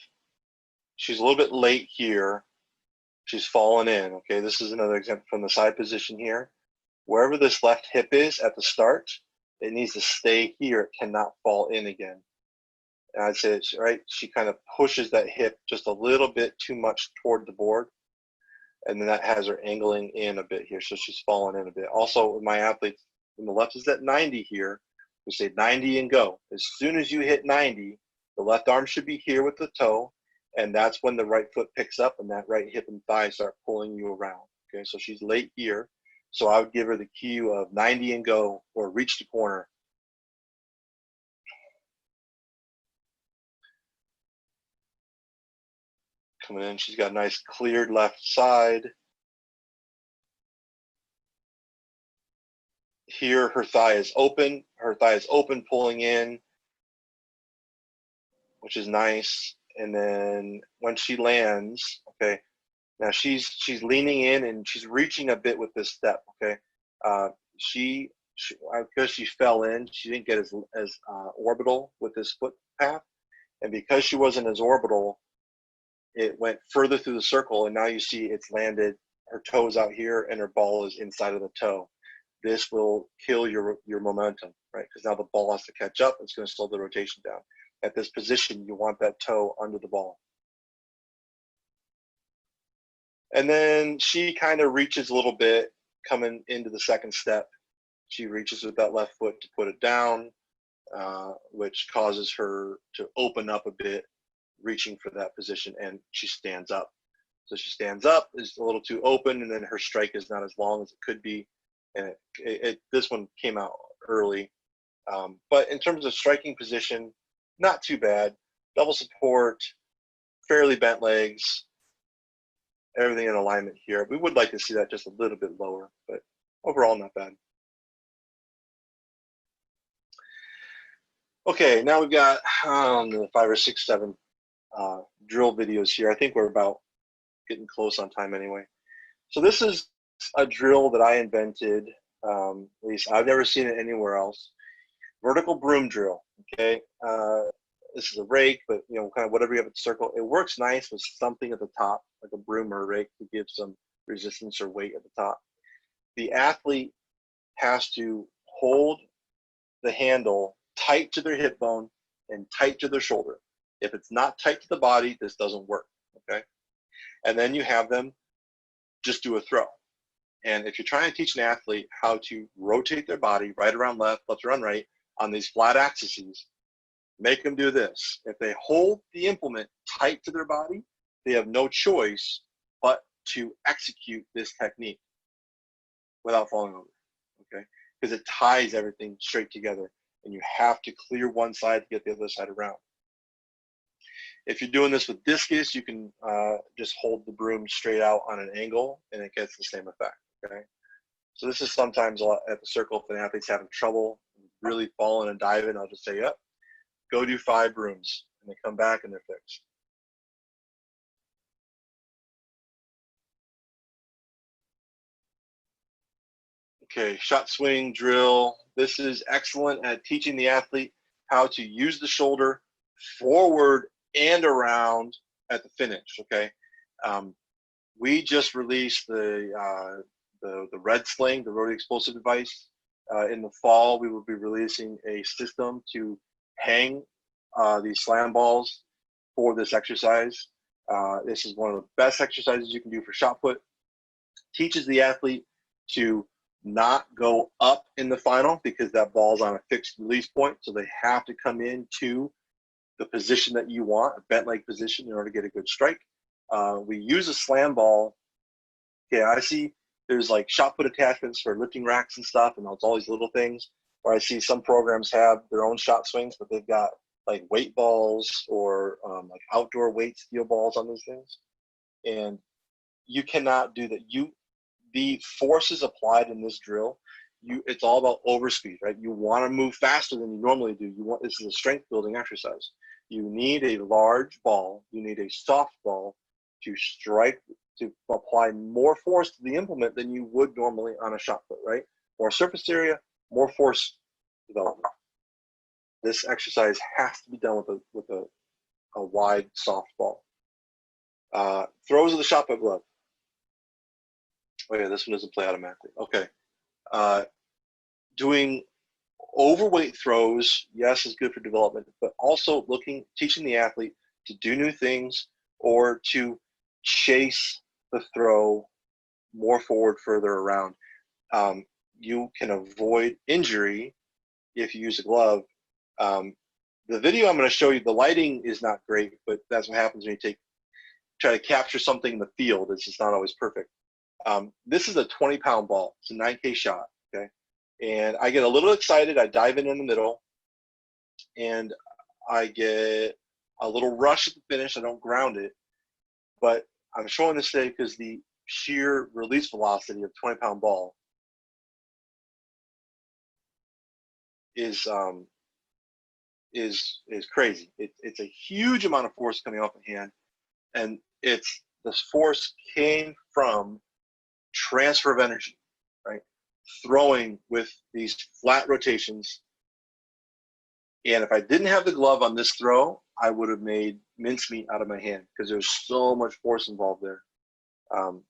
she's a little bit late here. She's fallen in, okay? This is another example from the side position here. Wherever this left hip is at the start, it needs to stay here. It cannot fall in again. And I'd say it's right. She kind of pushes that hip just a little bit too much toward the board. And then that has her angling in a bit here. So she's fallen in a bit. Also, with my athletes, when the left is at 90 here, we say 90 and go. As soon as you hit 90, the left arm should be here with the toe. And that's when the right foot picks up and that right hip and thigh start pulling you around. Okay, so she's late here. So I would give her the cue of 90 and go, or reach the corner. Coming in, she's got a nice cleared left side. Here, her thigh is open. Her thigh is open, pulling in, which is nice. And then when she lands, okay, now she's leaning in and she's reaching a bit with this step, okay. Because she fell in, she didn't get as orbital with this foot path. And because she wasn't as orbital, it went further through the circle, and now you see it's landed, her toes out here and her ball is inside of the toe. This will kill your momentum, right? Because now the ball has to catch up. It's going to slow the rotation down. At this position, you want that toe under the ball. And then she kind of reaches a little bit coming into the second step. She reaches with that left foot to put it down, which causes her to open up a bit, reaching for that position, and she stands up. So she stands up, is a little too open, and then her strike is not as long as it could be. And this one came out early. But in terms of striking position, not too bad. Double support, fairly bent legs, everything in alignment here. We would like to see that just a little bit lower, but overall not bad. Okay, now we've got 5 or 6, 7 drill videos here. I think we're about getting close on time anyway. So this is a drill that I invented. At least I've never seen it anywhere else. Vertical broom drill. Okay, this is a rake, but you know, kind of whatever you have at the circle. It works nice with something at the top, like a broom or a rake, to give some resistance or weight at the top. The athlete has to hold the handle tight to their hip bone and tight to their shoulder. If it's not tight to the body, this doesn't work. Okay, and then you have them just do a throw. And if you're trying to teach an athlete how to rotate their body right around left, left around right on these flat axes, make them do this. If they hold the implement tight to their body, they have no choice but to execute this technique without falling over, okay? Because it ties everything straight together, and you have to clear one side to get the other side around. If you're doing this with discus, you can just hold the broom straight out on an angle, and it gets the same effect, okay? So this is sometimes at the circle, if an athlete's having trouble really falling and diving, I'll just say, yep, go do 5 brooms, and they come back and they're fixed. Okay, shot swing drill. This is excellent at teaching the athlete how to use the shoulder forward and around at the finish, okay? We just released the red sling, the Rodhe explosive device. In the fall, we will be releasing a system to hang these slam balls for this exercise. This is one of the best exercises you can do for shot put. Teaches the athlete to not go up in the final because that ball's on a fixed release point, so they have to come into the position that you want, a bent leg position, in order to get a good strike. We use a slam ball. Okay, I see there's like shot put attachments for lifting racks and stuff, and it's all these little things. Where I see some programs have their own shot swings, but they've got like weight balls or like outdoor weight steel balls on those things, and you cannot do that. The forces applied in this drill, it's all about overspeed, right? You want to move faster than you normally do. This is a strength building exercise. You need a large ball. You need a soft ball to strike, to apply more force to the implement than you would normally on a shot put, right? More surface area, more force development. This exercise has to be done with a wide, soft ball. Throws of the shot put glove. Oh yeah, this one doesn't play automatically. Okay. Doing overweight throws, yes, is good for development, but also teaching the athlete to do new things or to chase the throw more forward, further around. You can avoid injury if you use a glove. The video I'm going to show you, the lighting is not great, but that's what happens when you try to capture something in the field. It's just not always perfect. This is a 20-pound ball. It's a 9K shot, okay? And I get a little excited. I dive in the middle, and I get a little rush at the finish. I don't ground it, but I'm showing this today because the sheer release velocity of 20-pound ball is crazy. It's a huge amount of force coming off the hand, and this force came from transfer of energy, right? Throwing with these flat rotations. And if I didn't have the glove on this throw, I would have made mincemeat out of my hand because there's so much force involved there. Let's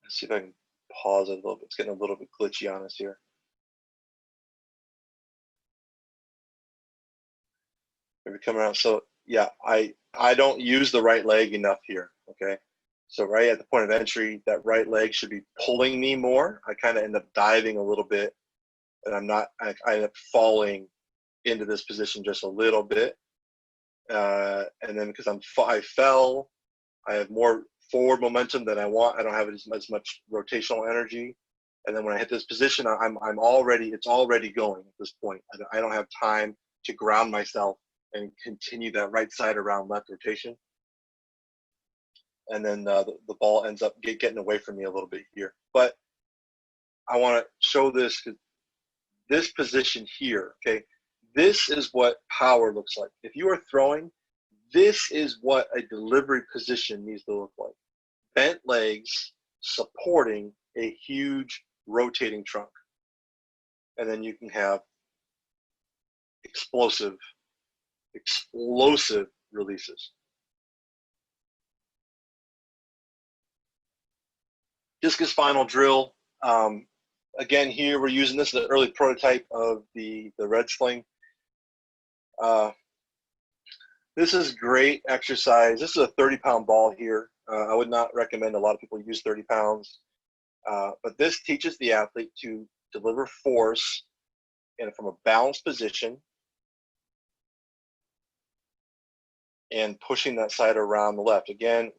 see if I can pause it a little bit. It's getting a little bit glitchy on us here. Maybe come around. So yeah, I don't use the right leg enough here, okay? So right at the point of entry, that right leg should be pulling me more. I kind of end up diving a little bit, and I end up falling into this position just a little bit. And then because I fell, I have more forward momentum than I want. I don't have as much rotational energy. And then when I hit this position, it's already going at this point. I don't have time to ground myself and continue that right side around left rotation. And then the ball ends up getting away from me a little bit here. But I want to show this position here, okay? This is what power looks like. If you are throwing, this is what a delivery position needs to look like. Bent legs supporting a huge rotating trunk. And then you can have explosive releases. Discus final drill. Again, here we're using this as an early prototype of the red sling. This is great exercise. This is a 30-pound ball here. I would not recommend a lot of people use 30 pounds, but this teaches the athlete to deliver force from a balanced position and pushing that side around the left. Again,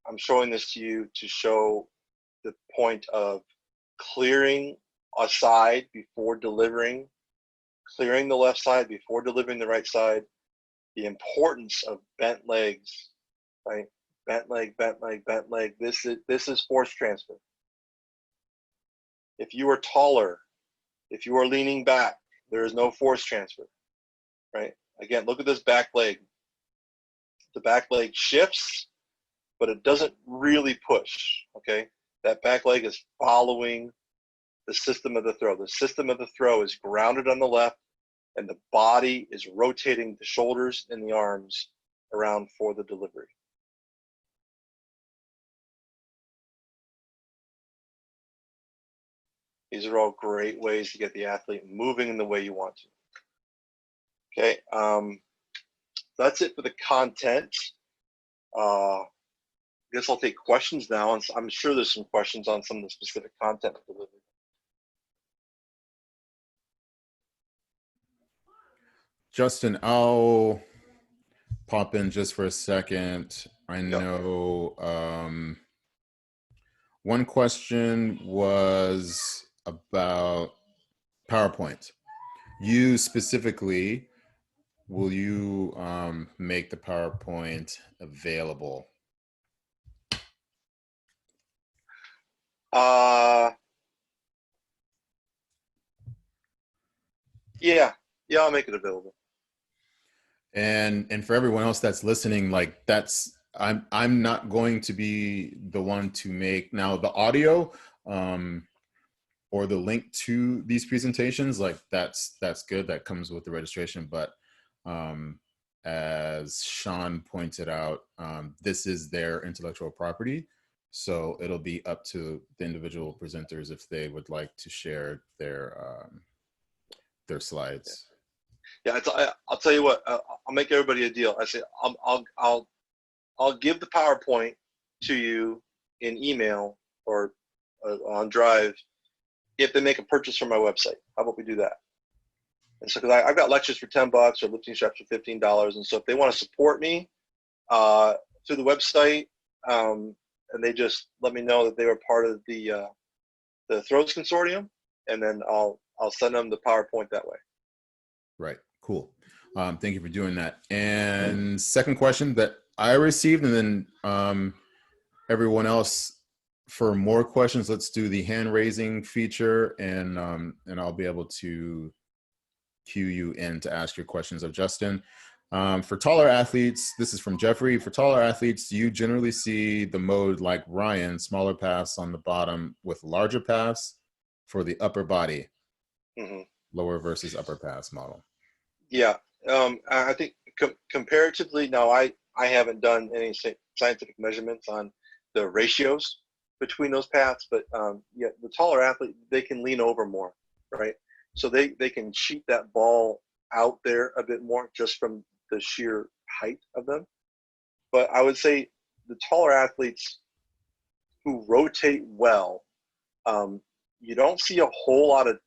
I'm showing this to you to show the point of clearing a side before delivering, clearing the left side before delivering the right side, the importance of bent legs, right? Bent leg, bent leg, bent leg. This is force transfer. If you are taller, if you are leaning back, there is no force transfer, right? Again, look at this back leg. The back leg shifts, but it doesn't really push, okay? That back leg is following the system of the throw. The system of the throw is grounded on the left, and the body is rotating the shoulders and the arms around for the delivery. These are all great ways to get the athlete moving in the way you want to. Okay, that's it for the content. I guess I'll take questions now, and I'm sure there's some questions on some of the specific content delivery. Justin, I'll pop in just for a second. I know one question was about PowerPoint. You specifically, will you make the PowerPoint available? Yeah, Yeah, I'll make it available. And for everyone else that's listening, like I'm not going to be the one to make now the audio or the link to these presentations. Like that's good. That comes with the registration. But as Sean pointed out, this is their intellectual property. So it'll be up to the individual presenters if they would like to share their slides. Yeah, I'll tell you what. I'll make everybody a deal. I say I'll give the PowerPoint to you in email or on Drive if they make a purchase from my website. How about we do that? And so, because I've got lectures for $10 or lifting straps for $15, and so if they want to support me through the website, and they just let me know that they were part of the Throws Consortium, and then I'll send them the PowerPoint that way. Right. Cool. Thank you for doing that. And second question that I received, and then everyone else, for more questions, let's do the hand raising feature, and I'll be able to cue you in to ask your questions of Justin. For taller athletes, this is from Jeffrey. For taller athletes, do you generally see the mode like Ryan, smaller pass on the bottom with larger pass for the upper body, lower versus upper pass model? Yeah, I think comparatively, now I haven't done any scientific measurements on the ratios between those paths, but yeah, the taller athlete, they can lean over more, right? So they can cheat that ball out there a bit more just from the sheer height of them. But I would say the taller athletes who rotate well, you don't see a whole lot of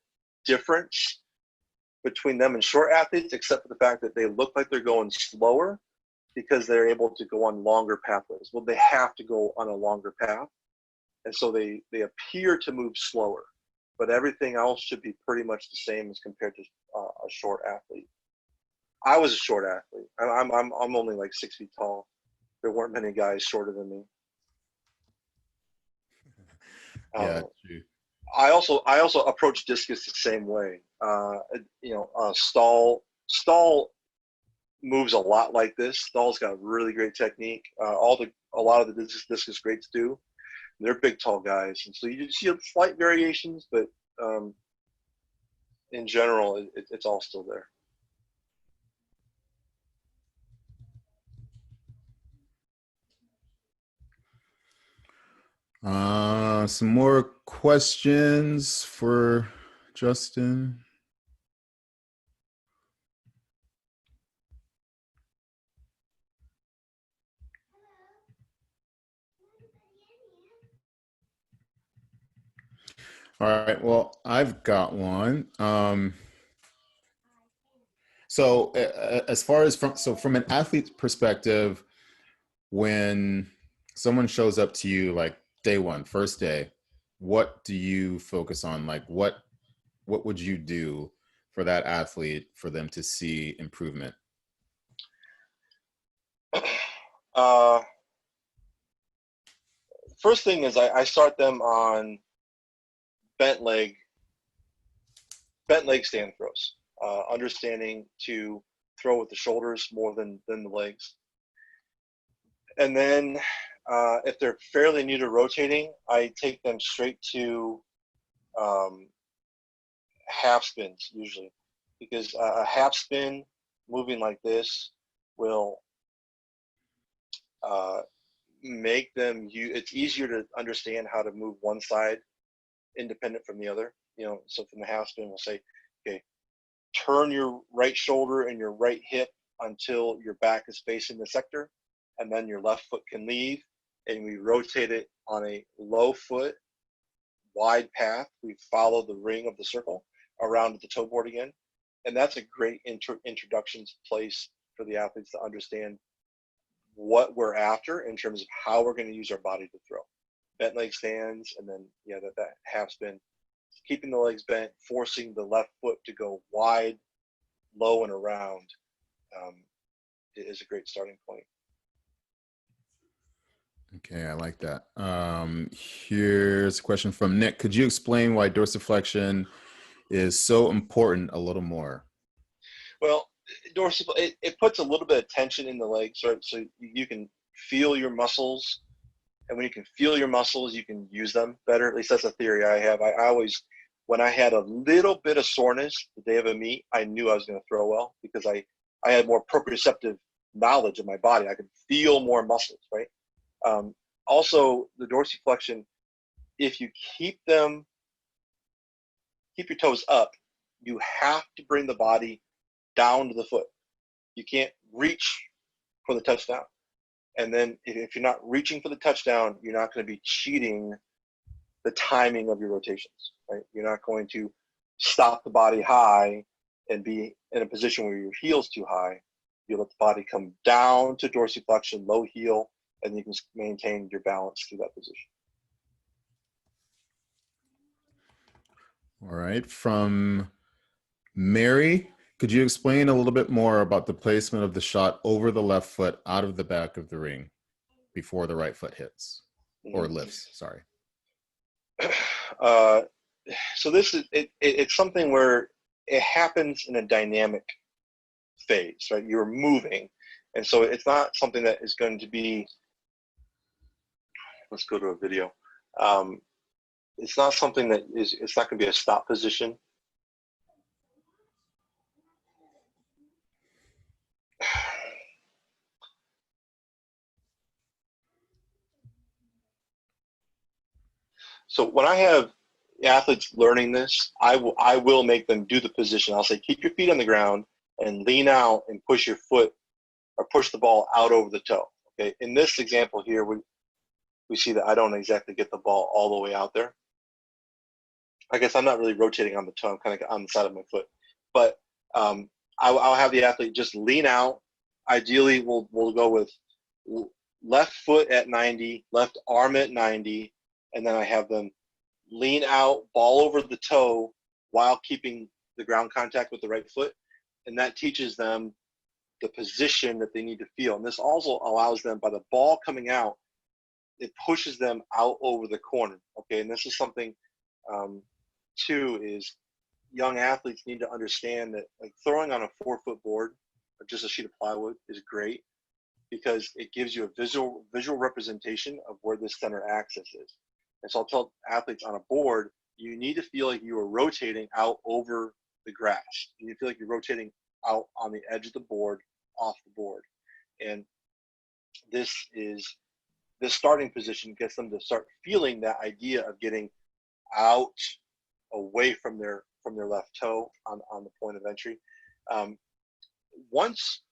difference between them and short athletes, except for the fact that they look like they're going slower because they're able to go on longer pathways. Well, they have to go on a longer path. And so they appear to move slower, but everything else should be pretty much the same as compared to a short athlete. I was a short athlete. I'm only like 6 feet tall. There weren't many guys shorter than me. Yeah, true. I also approach discus the same way. Stall moves a lot like this. Stall's got really great technique. A lot of the discus greats do. They're big, tall guys, and so you see slight variations, but in general, it's all still there. Some more questions for Justin. All right, well, I've got one. So as far as from an athlete's perspective, when someone shows up to you like day one, first day, what do you focus on? Like what would you do for that athlete for them to see improvement? First thing is I start them on bent leg stand throws, understanding to throw with the shoulders more than the legs. And then if they're fairly new to rotating, I take them straight to half spins usually, because a half spin moving like this will make them, it's easier to understand how to move one side independent from the other. So from the half spin, we'll say, okay, turn your right shoulder and your right hip until your back is facing the sector, and then your left foot can leave, and we rotate it on a low foot, wide path. We follow the ring of the circle around the toe board again, and that's a great introduction place for the athletes to understand what we're after in terms of how we're going to use our body to throw. Bent leg stands, and then that half spin, keeping the legs bent, forcing the left foot to go wide, low, and around is a great starting point. Okay, I like that. Here's a question from Nick. Could you explain why dorsiflexion is so important a little more? Well, dorsal, it puts a little bit of tension in the legs, right? So you can feel your muscles, and when you can feel your muscles, you can use them better. At least that's a theory I have. I always, when I had a little bit of soreness the day of a meet, I knew I was going to throw well because I had more proprioceptive knowledge of my body. I could feel more muscles, right? Also, the dorsiflexion, if you keep your toes up, you have to bring the body down to the foot. You can't reach for the touchdown. And then if you're not reaching for the touchdown, you're not going to be cheating the timing of your rotations, right? You're not going to stop the body high and be in a position where your heel's too high. You let the body come down to dorsiflexion, low heel, and you can maintain your balance through that position. All right. From Mary, could you explain a little bit more about the placement of the shot over the left foot out of the back of the ring before the right foot hits or lifts? Sorry. So this is it's something where it happens in a dynamic phase, right? You're moving, and so it's not something that is going to be. Let's go to a video. It's not something that is. It's not going to be a stop position. So when I have athletes learning this, I will make them do the position. I'll say, keep your feet on the ground and lean out and push your foot or push the ball out over the toe. Okay. In this example here, we see that I don't exactly get the ball all the way out there. I guess I'm not really rotating on the toe. I'm kind of on the side of my foot. But I'll have the athlete just lean out. Ideally, we'll go with left foot at 90, left arm at 90, and then I have them lean out, ball over the toe while keeping the ground contact with the right foot. And that teaches them the position that they need to feel. And this also allows them, by the ball coming out, it pushes them out over the corner. Okay, and this is something, too, is young athletes need to understand that like throwing on a 4-foot board or just a sheet of plywood is great because it gives you a visual representation of where the center axis is. And so I'll tell athletes on a board, you need to feel like you are rotating out over the grass. You need to feel like you're rotating out on the edge of the board, off the board. And this starting position gets them to start feeling that idea of getting out away from their left toe on the point of entry. Once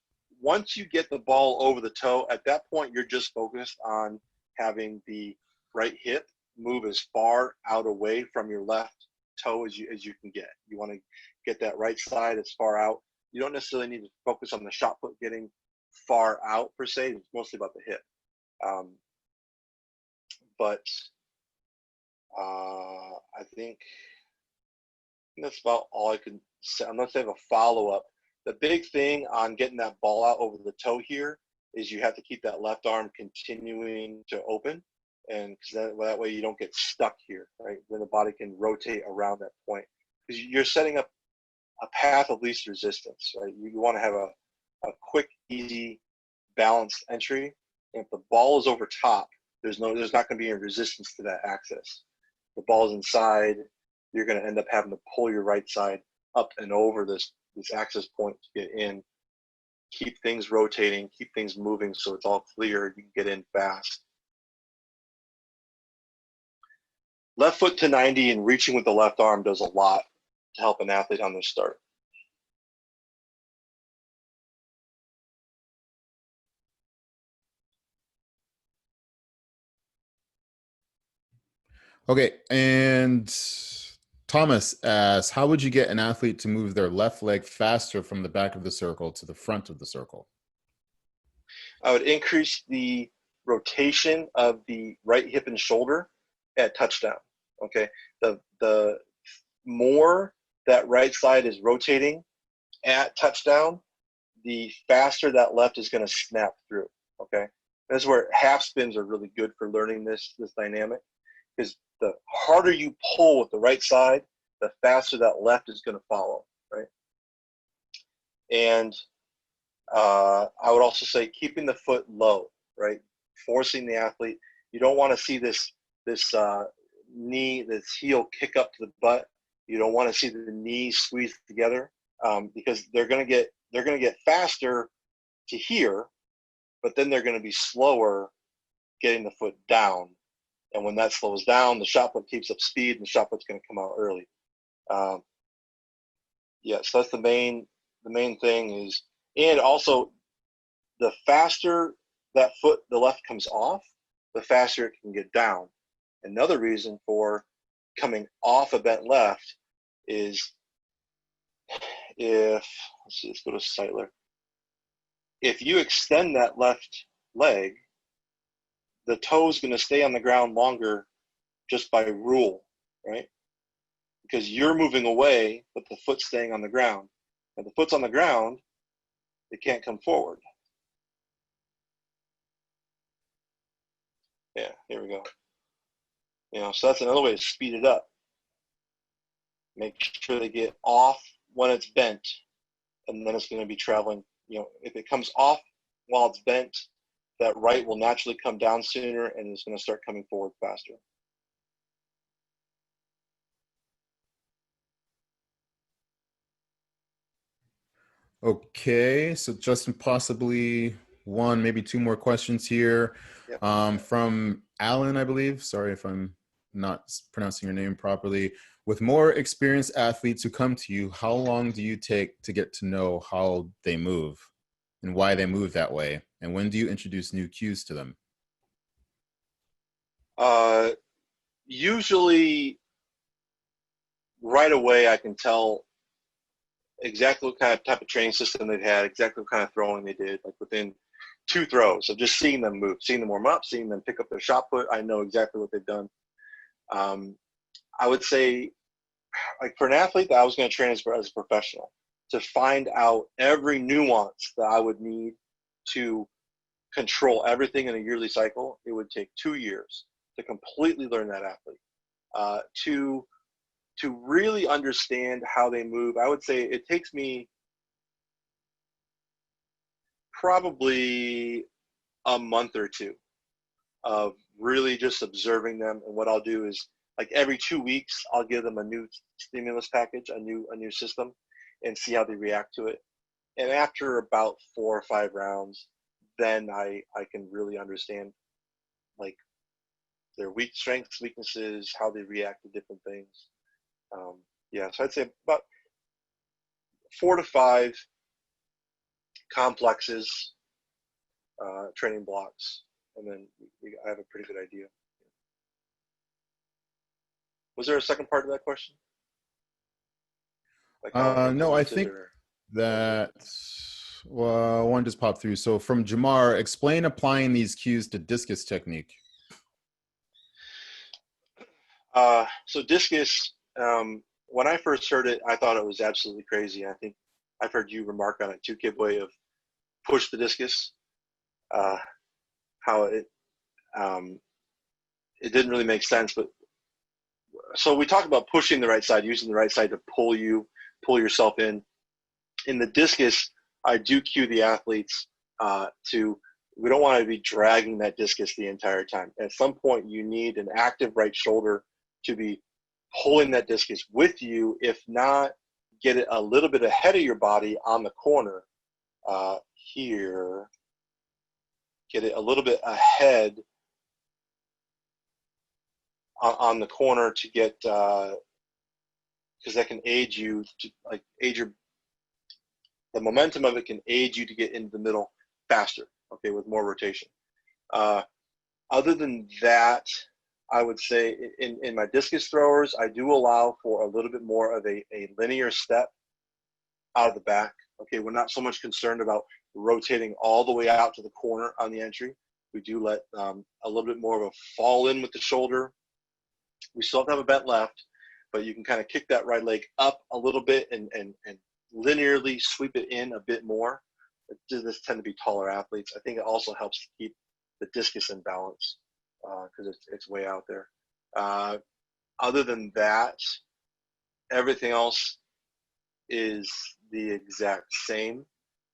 you get the ball over the toe, at that point you're just focused on having the right hip move as far out away from your left toe as you can get. You want to get that right side as far out. You don't necessarily need to focus on the shot put getting far out per se. It's mostly about the hip. But I think that's about all I can say. Unless they have a follow-up. The big thing on getting that ball out over the toe here is you have to keep that left arm continuing to open, and that way you don't get stuck here, right? Then the body can rotate around that point because you're setting up a path of least resistance, right? You want to have a quick, easy, balanced entry. And if the ball is over top, there's not going to be any resistance to that axis. The ball's inside, you're going to end up having to pull your right side up and over this axis point to get in. Keep things rotating, keep things moving so it's all clear. You can get in fast. Left foot to 90 and reaching with the left arm does a lot to help an athlete on their start. Okay, and Thomas asks, how would you get an athlete to move their left leg faster from the back of the circle to the front of the circle? I would increase the rotation of the right hip and shoulder at touchdown. Okay, the more that right side is rotating at touchdown, the faster that left is going to snap through. Okay, that's where half spins are really good for learning this dynamic, because the harder you pull with the right side, the faster that left is going to follow. Right. And I would also say keeping the foot low, right? Forcing the athlete. You don't want to see this this heel kick up to the butt. You don't want to see the knees squeeze together because they're going to get faster to here, but then they're going to be slower getting the foot down. And when that slows down, the shot put keeps up speed, and the shot put's going to come out early. So that's the main thing is, and also the faster that foot, the left comes off, the faster it can get down. Another reason for coming off a bent left is let's go to Seitler. If you extend that left leg, the toe is going to stay on the ground longer just by rule, right? Because you're moving away, but the foot's staying on the ground. If the foot's on the ground, it can't come forward. Yeah, here we go. So that's another way to speed it up. Make sure they get off when it's bent, and then it's going to be traveling. If it comes off while it's bent, that right will naturally come down sooner, and it's going to start coming forward faster. Okay, so Justin, possibly one, maybe two more questions here. Yep. From Alan, I believe. Sorry if I'm not pronouncing your name properly. With more experienced athletes who come to you, how long do you take to get to know how they move and why they move that way? And when do you introduce new cues to them? Usually right away I can tell exactly what kind of type of training system they've had, exactly what kind of throwing they did, like within 2 throws of just seeing them move, seeing them warm up, seeing them pick up their shot put. I know exactly what they've done. I would say, like for an athlete that I was going to train as a professional, to find out every nuance that I would need to control everything in a yearly cycle, it would take 2 years to completely learn that athlete. To really understand how they move, I would say it takes me probably a month or two of really just observing them. And what I'll do is, like every 2 weeks, I'll give them a new stimulus package, a new system, and see how they react to it. And after about 4 or 5 rounds, then I can really understand like their strengths, weaknesses, how they react to different things. So I'd say about 4 to 5 complexes, training blocks, and then I have a pretty good idea. Was there a second part of that question? Like how No, I think that one just popped through. So from Jamar, explain applying these cues to discus technique. So discus, when I first heard it, I thought it was absolutely crazy. I think I've heard you remark on it too, Kibwe, of push the discus. How it didn't really make sense, but so we talked about pushing the right side, using the right side to pull yourself in. In the discus, I do cue the athletes we don't want to be dragging that discus the entire time. At some point, you need an active right shoulder to be pulling that discus with you. If not, get it a little bit ahead of your body on the corner here. Get it a little bit ahead on the corner to get, because that can aid you to the momentum of it can aid you to get into the middle faster, okay, with more rotation. Other than that, I would say in my discus throwers, I do allow for a little bit more of a linear step out of the back. Okay, we're not so much concerned about rotating all the way out to the corner on the entry. We do let a little bit more of a fall in with the shoulder. We still have to have a bent left, but you can kind of kick that right leg up a little bit and linearly sweep it in a bit more. This tend to be taller athletes. I think it also helps to keep the discus in balance because it's way out there. Other than that, everything else is the exact same.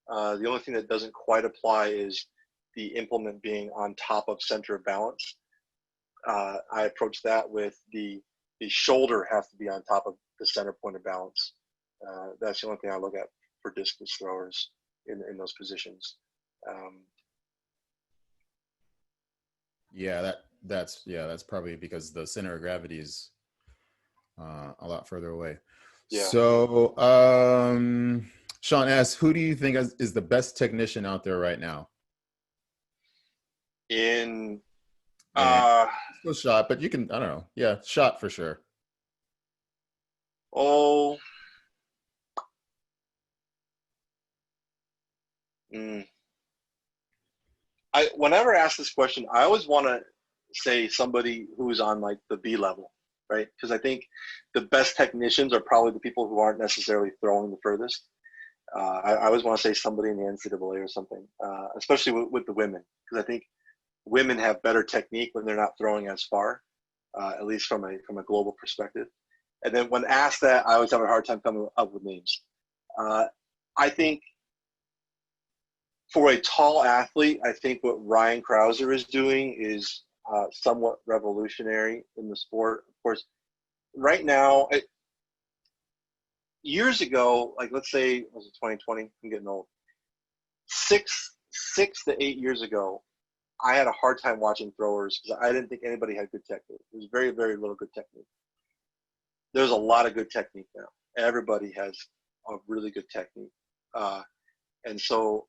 The only thing that doesn't quite apply is the implement being on top of center of balance. I approach that with the shoulder has to be on top of the center point of balance. That's the only thing I look at for discus throwers in those positions. That's probably because the center of gravity is a lot further away. Yeah. So Sean asks, who do you think is the best technician out there right now? In no shot, but you can, I don't know. Yeah, shot for sure. Oh, whenever I ask this question, I always want to say somebody who's on like the B level, right? Because I think the best technicians are probably the people who aren't necessarily throwing the furthest. I always want to say somebody in the NCAA or something, especially with the women, because I think women have better technique when they're not throwing as far, at least from a global perspective. And then when asked that, I always have a hard time coming up with names. I think for a tall athlete, I think what Ryan Krauser is doing is somewhat revolutionary in the sport. Of course, right now, years ago, like let's say, was it 2020? I'm getting old. 6 to 8 years ago, I had a hard time watching throwers because I didn't think anybody had good technique. There's very, very little good technique. There's a lot of good technique now. Everybody has a really good technique. And so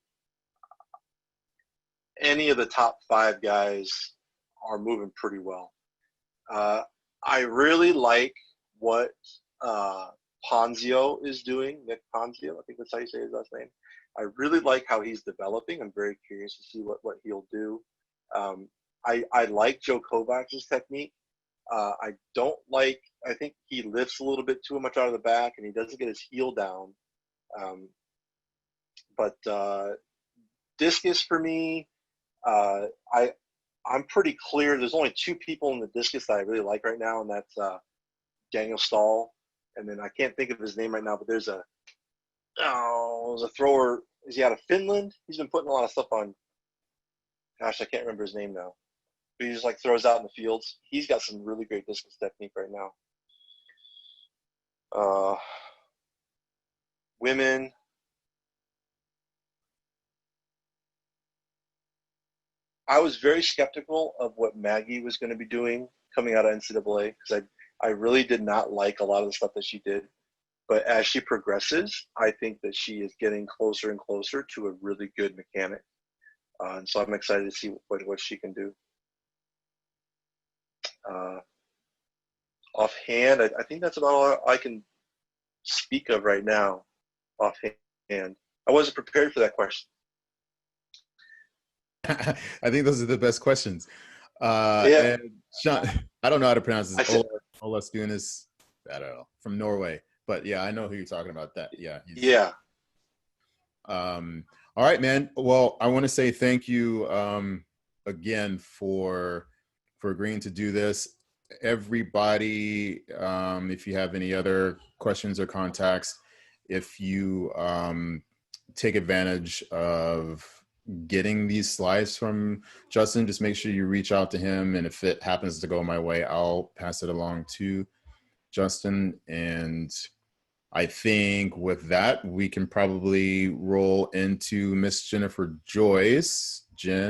any of the top 5 guys are moving pretty well. I really like what Ponzio is doing, Nick Ponzio, I think that's how you say his last name. I really like how he's developing. I'm very curious to see what he'll do. I like Joe Kovacs' technique. I don't like, I think he lifts a little bit too much out of the back and he doesn't get his heel down. But discus for me, I'm pretty clear. There's only 2 people in the discus that I really like right now, and that's Daniel Stahl. And then I can't think of his name right now, but there's a thrower. Is he out of Finland? He's been putting a lot of stuff on. Gosh, I can't remember his name now. But he just like throws out in the fields. He's got some really great discus technique right now. Women. I was very skeptical of what Maggie was going to be doing coming out of NCAA because I really did not like a lot of the stuff that she did. But as she progresses, I think that she is getting closer and closer to a really good mechanic. And so I'm excited to see what she can do. Offhand, I think that's about all I can speak of right now. Offhand, I wasn't prepared for that question. I think those are the best questions. Yeah. And Sean, I don't know how to pronounce this. Ola Stunis, I don't know, from Norway. But yeah, I know who you're talking about. That yeah. All right, man. Well, I want to say thank you again for agreeing to do this. Everybody, if you have any other questions or contacts, if you take advantage of getting these slides from Justin, just make sure you reach out to him. And if it happens to go my way, I'll pass it along to Justin. And I think with that, we can probably roll into Miss Jennifer Joyce. Jen.